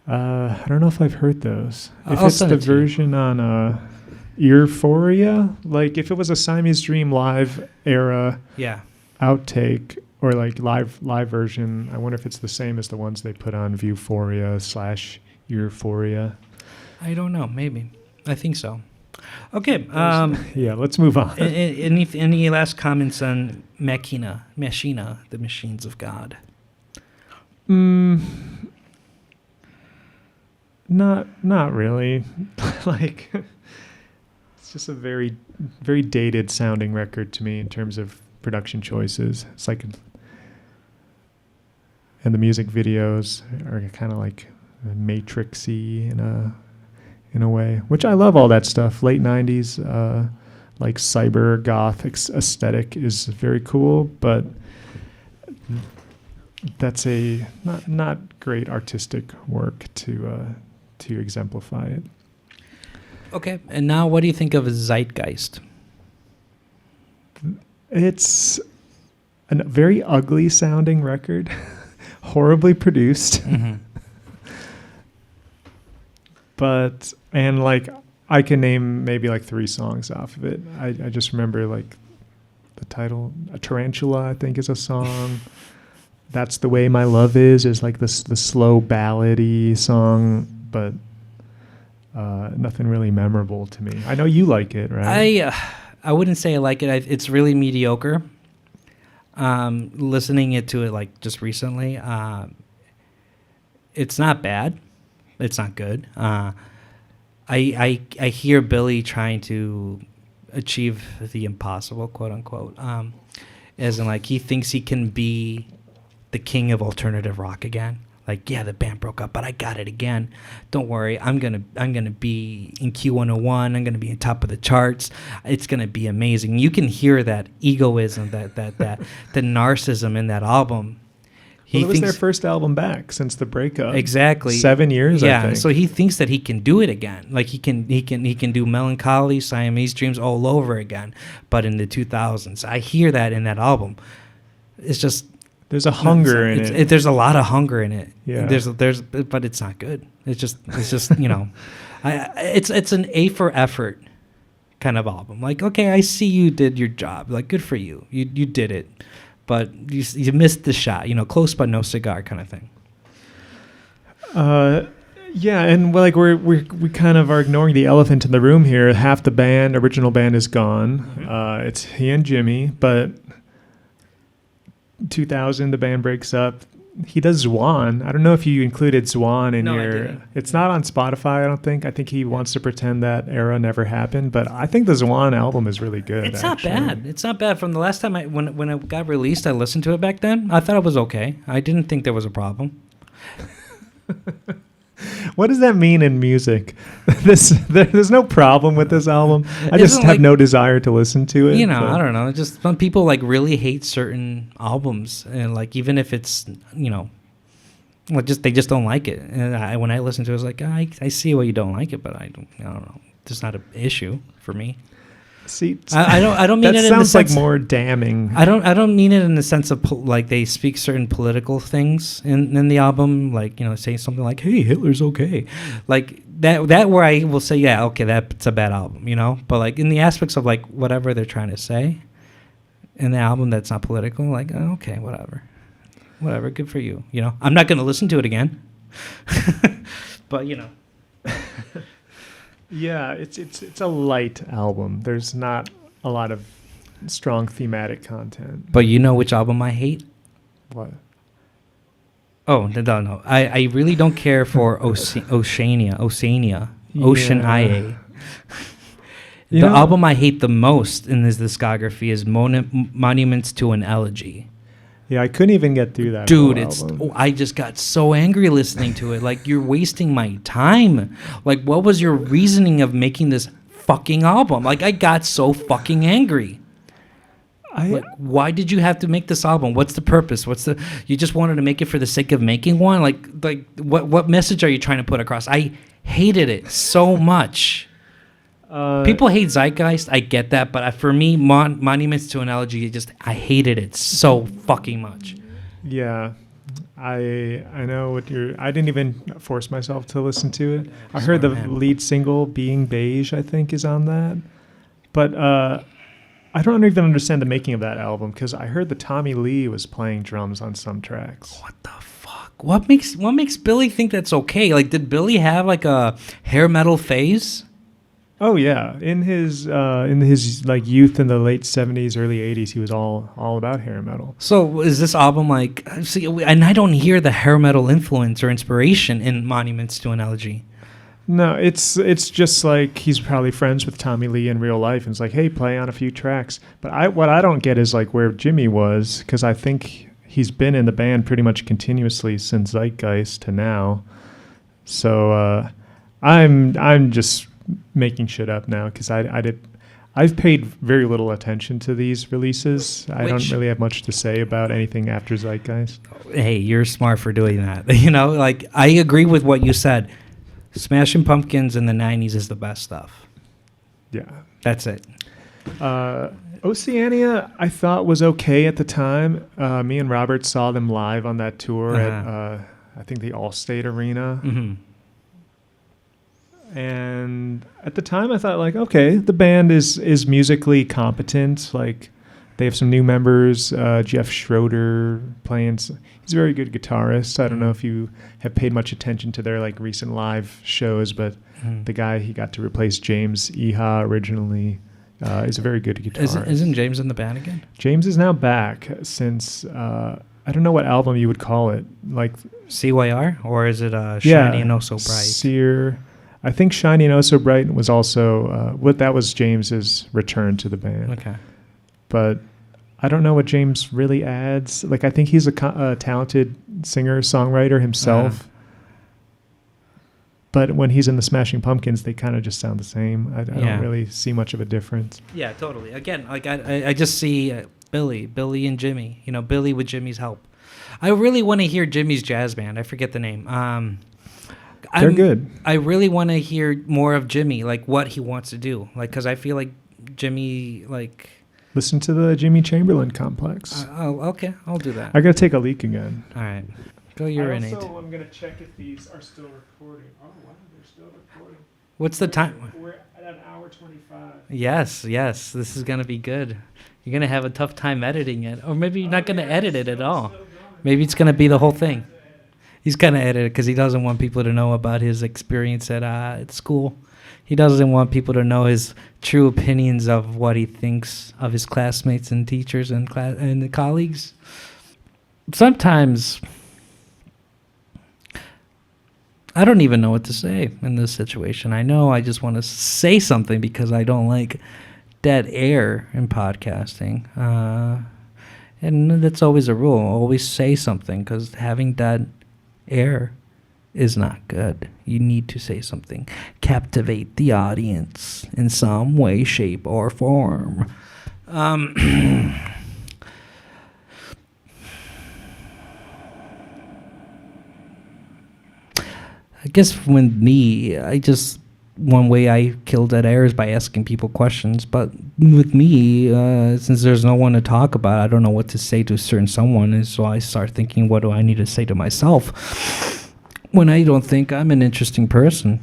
I don't know if I've heard those. If I'll it's send the it to you. version on Euphoria, like if it was a Siamese Dream live era Yeah. outtake or like live version, I wonder if it's the same as the ones they put on Viewphoria/Euphoria. I don't know. Maybe. I think so. Okay. Yeah, let's move on. Any last comments on Machina, the Machines of God? Not really. Like, it's just a very, very dated sounding record to me in terms of production choices. It's like, and the music videos are kind of like Matrixy in a way, which I love all that stuff. Late 90s, like cyber goth aesthetic is very cool, but that's a not great artistic work to exemplify it. Okay. And now what do you think of Zeitgeist? It's a very ugly sounding record, horribly produced. Mm-hmm. But, and like, I can name maybe like 3 songs off of it. I just remember like the title, A Tarantula, I think is a song. That's the Way My Love is like the slow ballady song, but nothing really memorable to me. I know you like it, right? I wouldn't say I like it. It's really mediocre. Listening to it like just recently, it's not bad. It's not good. I hear Billy trying to achieve the impossible, quote unquote, as in like he thinks he can be the king of alternative rock again. Like, yeah, the band broke up, but I got it again. Don't worry, I'm gonna be in Q101. I'm gonna be on top of the charts. It's gonna be amazing. You can hear that egoism, that the narcissism in that album. It was their first album back since the breakup. Exactly. 7 years, I think. So he thinks that he can do it again. Like he can do Melancholy, Siamese Dreams all over again, but in the 2000s. I hear that in that album. It's just there's a hunger in it. There's a lot of hunger in it. Yeah. But it's not good. It's just it's an A for effort kind of album. Like, okay, I see you did your job. Like, good for you. You did it. But you missed the shot, close but no cigar kind of thing. Yeah, and like we kind of are ignoring the elephant in the room here. Half the original band is gone. Mm-hmm. It's he and Jimmy, but 2000 the band breaks up. he does Zwan. I don't know if you included Zwan in No, I your. didn't. It's not on Spotify. I don't think. I think he wants to pretend that era never happened. But I think the Zwan album is really good. It's actually. not bad. It's not bad. From the last time when it got released, I listened to it back then. I thought it was okay. I didn't think there was a problem. What does that mean in music? There's no problem with this album. I just Isn't have like- no desire to listen to it. You know, but- I don't know. Just some people like really hate certain albums, and like even if it's well, they just don't like it. And when I listen to it, it's like I see why you don't like it, but I don't know. It's not an issue for me. See, I don't mean that it in the sounds like sense. more damning. I don't mean it in the sense of like they speak certain political things in the album, like say something like "Hey, Hitler's okay," like that where I will say yeah, okay, that's a bad album, But like in the aspects of like whatever they're trying to say in the album that's not political, like okay, whatever, good for you, I'm not gonna listen to it again, but Yeah, it's a light album. There's not a lot of strong thematic content. But you know which album I hate? What? Oh, no. I really don't care for Oceania, Ocean Yeah. IA. The album I hate the most in this discography is Monuments to an Elegy. Yeah, I couldn't even get through that. Dude, whole album. I just got so angry listening to it. Like, you're wasting my time. Like, what was your reasoning of making this fucking album? Like, I got so fucking angry. Like, why did you have to make this album? What's the purpose? You just wanted to make it for the sake of making one? Like what message are you trying to put across? I hated it so much. People hate Zeitgeist. I get that, but for me, Monuments to an Elegy, I hated it so fucking much. Yeah, I know what you're. I didn't even force myself to listen to it. I heard the lead single, "Being Beige," I think, is on that, but I don't even understand the making of that album because I heard that Tommy Lee was playing drums on some tracks. What the fuck? What makes Billy think that's okay? Like, did Billy have like a hair metal phase? Oh yeah, in his like youth in the late 70s, early 80s, he was all about hair metal. So is this album like? See, and I don't hear the hair metal influence or inspiration in Monuments to an Elegy. No, it's just like he's probably friends with Tommy Lee in real life, and it's like, hey, play on a few tracks. But what I don't get is like where Jimmy was, because I think he's been in the band pretty much continuously since Zeitgeist to now. So I'm just making shit up now because I've paid very little attention to these releases. I don't really have much to say about anything after Zeitgeist. Hey, you're smart for doing that. Like I agree with what you said. Smashing Pumpkins in the 90s is the best stuff. Yeah. That's it. Oceania, I thought was okay at the time. Me and Robert saw them live on that tour at, I think, the Allstate Arena. Mm-hmm. And at the time, I thought, like, okay, the band is musically competent. Like, they have some new members. Jeff Schroeder playing. He's a very good guitarist. I don't know if you have paid much attention to their like recent live shows, but the guy he got to replace James Iha originally is a very good guitarist. Isn't James in the band again? James is now back since I don't know what album you would call it, like CYR, or is it Shiny and Oh So Bright? Sear. I think Shiny and Oh So Bright was also that was James's return to the band. Okay. But I don't know what James really adds. Like, I think he's a talented singer-songwriter himself. But when he's in the Smashing Pumpkins, they kind of just sound the same. I don't really see much of a difference. Yeah, totally. Again, like I just see Billy and Jimmy. Billy with Jimmy's help. I really want to hear Jimmy's jazz band. I forget the name. They're good. I really want to hear more of Jimmy, like what he wants to do. Like, because I feel like Jimmy, like... Listen to the Jimmy Chamberlain Complex. Okay. I'll do that. I got to take a leak again. All right. Go urinate. I'm going to check if these are still recording. Oh, wow. They're still recording. What's the time? We're at an hour 25. Yes. This is going to be good. You're going to have a tough time editing it. Or maybe you're not going to edit it at all. Maybe it's going to be the whole thing. He's going to edit it because he doesn't want people to know about his experience at school. He doesn't want people to know his true opinions of what he thinks of his classmates and teachers and colleagues. Sometimes I don't even know what to say in this situation. I know I just want to say something because I don't like dead air in podcasting. And that's always a rule. Always say something because having dead air is not good. You need to say something. Captivate the audience in some way, shape, or form. I guess one way I kill dead air is by asking people questions. But with me, since there's no one to talk about, I don't know what to say to a certain someone, and so I start thinking, what do I need to say to myself when I don't think I'm an interesting person?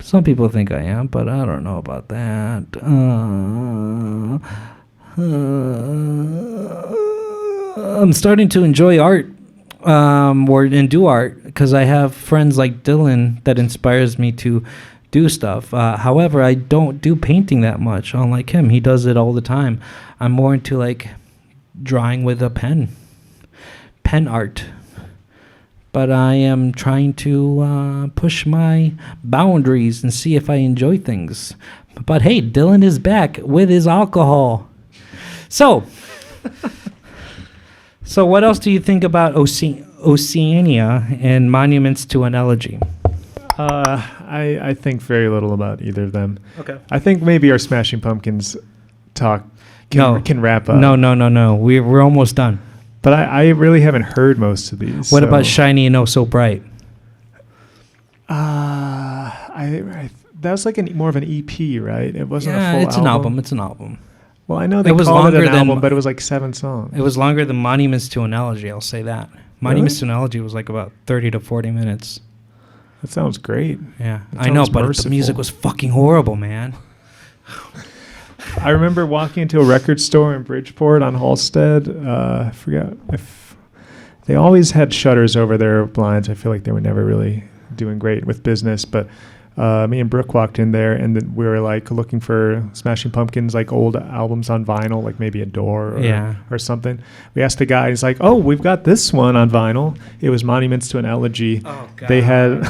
Some people think I am, but I don't know about that. I'm starting to enjoy art. And do art because I have friends like Dylan that inspires me to do stuff. However, I don't do painting that much. Unlike him, he does it all the time. I'm more into like drawing with a pen art. But I am trying to push my boundaries and see if I enjoy things. But hey, Dylan is back with his alcohol. So what else do you think about Oceania and Monuments to an Elegy? I think very little about either of them. Okay. I think maybe our Smashing Pumpkins talk can wrap up. No. We're almost done. But I really haven't heard most of these. What about Shiny and Oh So Bright? That was like more of an EP, right? It wasn't a full album. It's an album. Well, I know they called it an album, but it was like 7 songs. It was longer than Monuments to an Elegy, I'll say that. Monuments to an Elegy was like about 30 to 40 minutes. That sounds great. Yeah, I know, but the music was fucking horrible, man. I remember walking into a record store in Bridgeport on Halstead. I forgot if they always had shutters over their blinds. I feel like they were never really doing great with business, but me and Brooke walked in there, and then we were like looking for Smashing Pumpkins, like old albums on vinyl, like maybe a Door or something. We asked the guy, he's like, "Oh, we've got this one on vinyl." It was Monuments to an Elegy. Oh, God. They had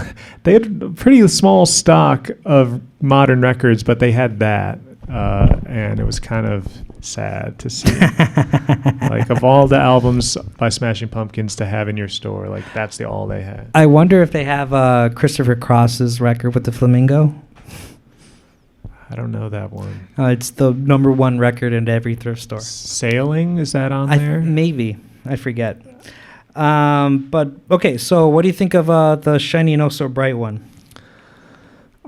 a pretty small stock of modern records, but they had that, and it was kind of sad to see. Like, of all the albums by Smashing Pumpkins to have in your store, like that's all they had. I wonder if they have Christopher Cross's record with the flamingo. I don't know that one. It's the #1 record in every thrift store. Sailing, is that on there? Maybe. I forget. But okay, so what do you think of the Shiny and Oh So Bright one?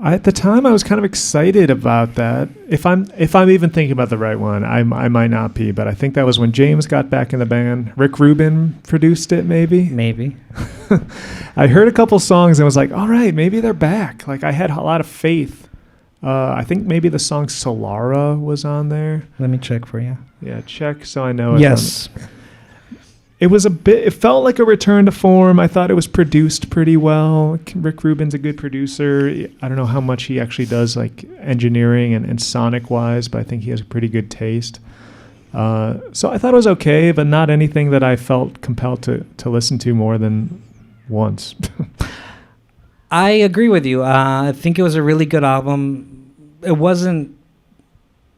At the time, I was kind of excited about that. If I'm even thinking about the right one, I might not be, but I think that was when James got back in the band. Rick Rubin produced it, maybe. Maybe. I heard a couple songs and was like, all right, maybe they're back. Like, I had a lot of faith. I think maybe the song Solara was on there. Let me check for you. Yeah, check so I know. Yes. It felt like a return to form. I thought it was produced pretty well. Rick Rubin's a good producer. I don't know how much he actually does like engineering and sonic wise, but I think he has a pretty good taste. So I thought it was okay, but not anything that I felt compelled to listen to more than once. I agree with you. I think it was a really good album. It wasn't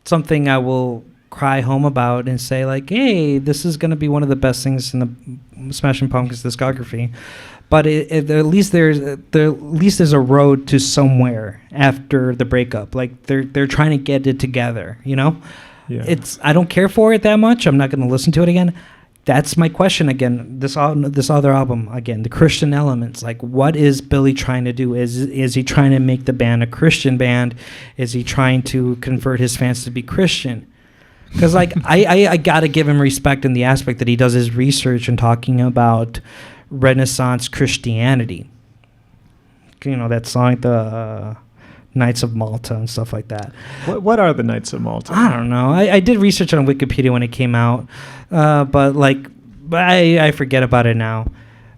something I will cry home about and say like, hey, this is going to be one of the best things in the Smashing Pumpkins discography. But at least there's a road to somewhere after the breakup. Like they're trying to get it together, you know? Yeah. I don't care for it that much. I'm not going to listen to it again. That's my question again. This other album again, the Christian elements. Like, what is Billy trying to do? Is he trying to make the band a Christian band? Is he trying to convert his fans to be Christian? Because like I gotta give him respect in the aspect that he does his research and talking about Renaissance Christianity. You know, that song, the Knights of Malta and stuff like that. What are the Knights of Malta? I don't know. I did research on Wikipedia when it came out, but I forget about it now.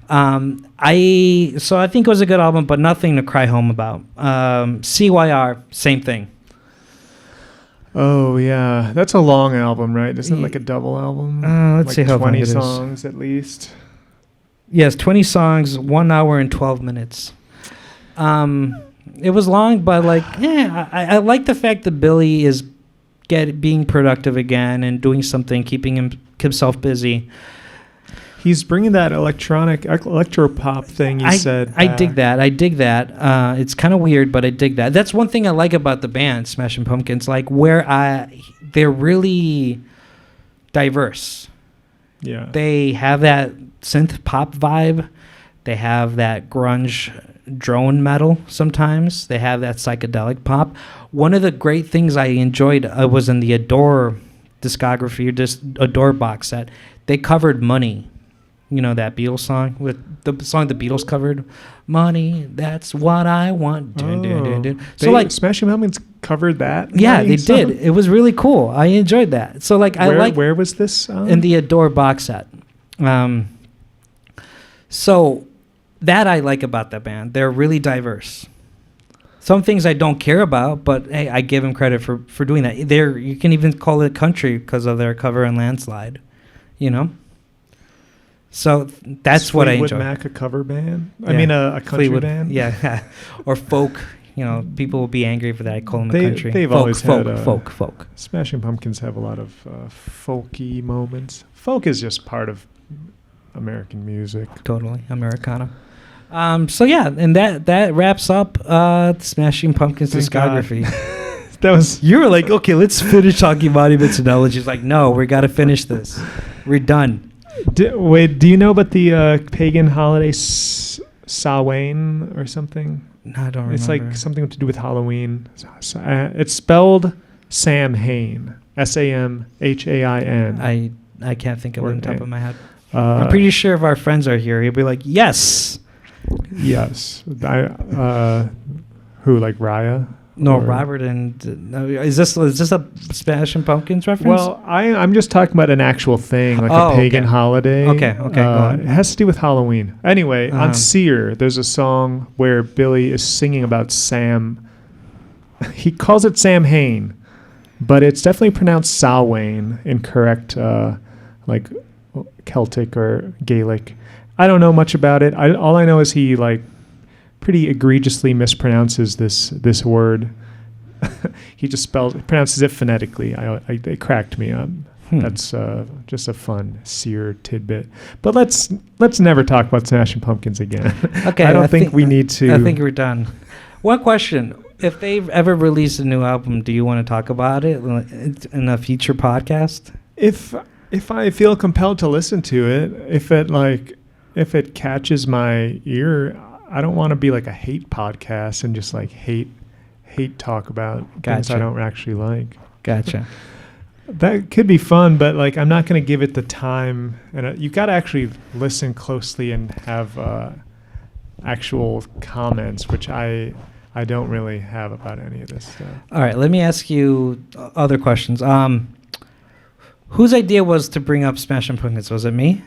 So I think it was a good album, but nothing to cry home about. CYR, same thing. Oh yeah, that's a long album, right? Isn't it like a double album? Let's see how 20 long it is. songs at least. Yes, 20 songs, 1 hour and 12 minutes. It was long, but like, yeah, I like the fact that Billy is being productive again and doing something, keeping himself busy. He's bringing that electro pop thing you said. I dig that. It's kind of weird, but I dig that. That's one thing I like about the band, Smashing Pumpkins, like they're really diverse. Yeah. They have that synth pop vibe. They have that grunge drone metal sometimes. They have that psychedelic pop. One of the great things I enjoyed was in the Adore discography, or just Adore box set. They covered Money. You know that Beatles song, with the song the Beatles covered, "Money, that's what I want." Dun, dun, dun, dun. So like Smashing Pumpkins covered that. Yeah, they did. It was really cool. I enjoyed that. So like where was this in the Adore box set. So that I like about that band. They're really diverse. Some things I don't care about, but hey, I give them credit for doing that. You can even call it country because of their cover in Landslide, you know. So that's what I enjoy. Fleetwood Mac, a cover band? Yeah. I mean, a country band? Yeah. Or folk. You know, people will be angry for that. I call them a country. They've always had folk. Smashing Pumpkins have a lot of folky moments. Folk is just part of American music. Totally. Americana. So yeah, and that wraps up Smashing Pumpkins discography. That was You were like, okay, let's finish talking monuments and elegies. Like, no, we got to finish this. We're done. Wait, do you know about the pagan holiday Samhain or something? No, I don't remember. It's like something to do with Halloween. It's spelled Samhain. Samhain. I can't think of it on top of my head. I'm pretty sure if our friends are here, he'll be like, yes. Yes. Who, like Raya? No, Robert and is this a Smashing Pumpkins reference? Well, I'm just talking about an actual thing, like a pagan holiday. Okay, go on. It has to do with Halloween. Anyway, on Seer, there's a song where Billy is singing about Sam. He calls it Samhain, but it's definitely pronounced Samhain in correct, like Celtic or Gaelic. I don't know much about it. All I know is he like pretty egregiously mispronounces this word. He just pronounces it phonetically. They cracked me up. That's just a fun Seer tidbit. But let's never talk about Smashing Pumpkins again. Okay, I don't think we need to. I think we're done. One question: if they've ever released a new album, do you want to talk about it in a future podcast? If I feel compelled to listen to it, if it catches my ear, I don't want to be like a hate podcast and just like hate talk about things I don't actually like. Gotcha. That could be fun, but like I'm not going to give it the time, and you got to actually listen closely and have actual comments, which I don't really have about any of this stuff. All right, let me ask you other questions. Whose idea was to bring up Smashing Pumpkins? Was it me?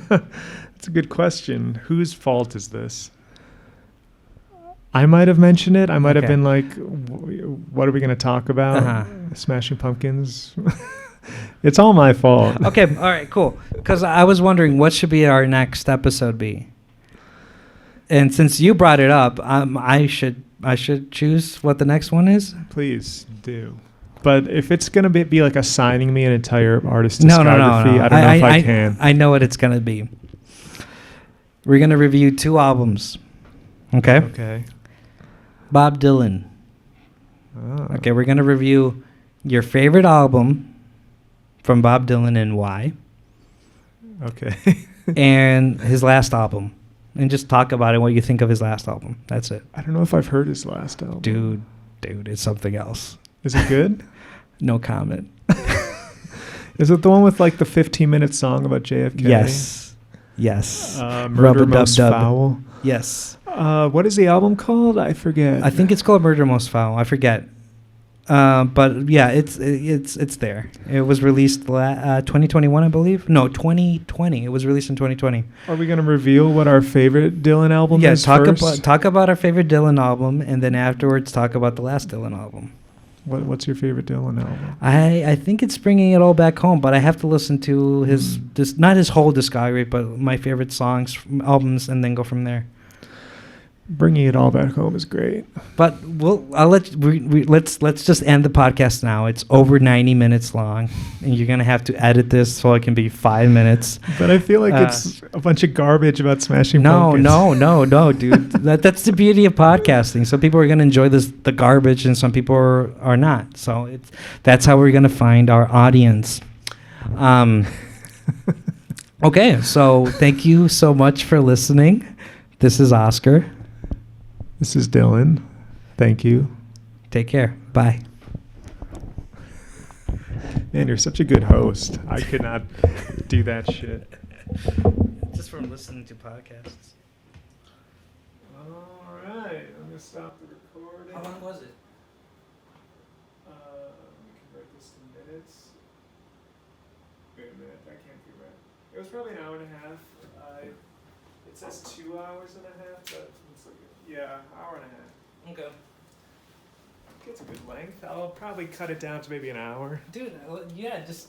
That's a good question. Whose fault is this? I might have mentioned it. I might have been like, what are we going to talk about? Smashing Pumpkins? It's all my fault. Okay, all right, cool. Because I was wondering what should be our next episode be? And since you brought it up, I should choose what the next one is? Please do. But if it's going to be like assigning me an entire artist discography, no. I don't know if I can. I know what it's going to be. We're going to review 2 albums. Okay? Okay. Bob Dylan. Oh. Okay, we're going to review your favorite album from Bob Dylan and why. Okay. And his last album. And just talk about it, what you think of his last album. That's it. I don't know if I've heard his last album. Dude, it's something else. Is it good? No comment. Is it the one with like the 15-minute song about JFK? Yes. Murder Most Foul? Yes. What is the album called? I forget. I think it's called Murder Most Foul. I forget. But yeah, it's there. It was released 2021, I believe. No, 2020. It was released in 2020. Are we going to reveal what our favorite Dylan album is first? Talk about our favorite Dylan album, and then afterwards talk about the last Dylan album. What's your favorite Dylan album? I think it's Bringing It All Back Home, but I have to listen to his not his whole discography, but my favorite songs, albums, and then go from there. Bringing It All Back Home is great. But let's just end the podcast now. It's over 90 minutes long, and you're gonna have to edit this so it can be 5 minutes. But I feel like it's a bunch of garbage about Smashing No, Pumpkins. dude. That's the beauty of podcasting. Some people are gonna enjoy the garbage, and some people are not. So that's how we're gonna find our audience. Okay, so thank you so much for listening. This is Oscar. This is Dylan. Thank you. Take care. Bye. Man, you're such a good host. I could not do that shit. Just from listening to podcasts. All right. I'm going to stop the recording. How long was it? We can convert this to minutes. Wait a minute. That can't be right. It was probably an hour and a half. It says 2 hours and a half, but it's like, yeah, hour and a half. Okay. It's a good length. I'll probably cut it down to maybe an hour. Dude, yeah, just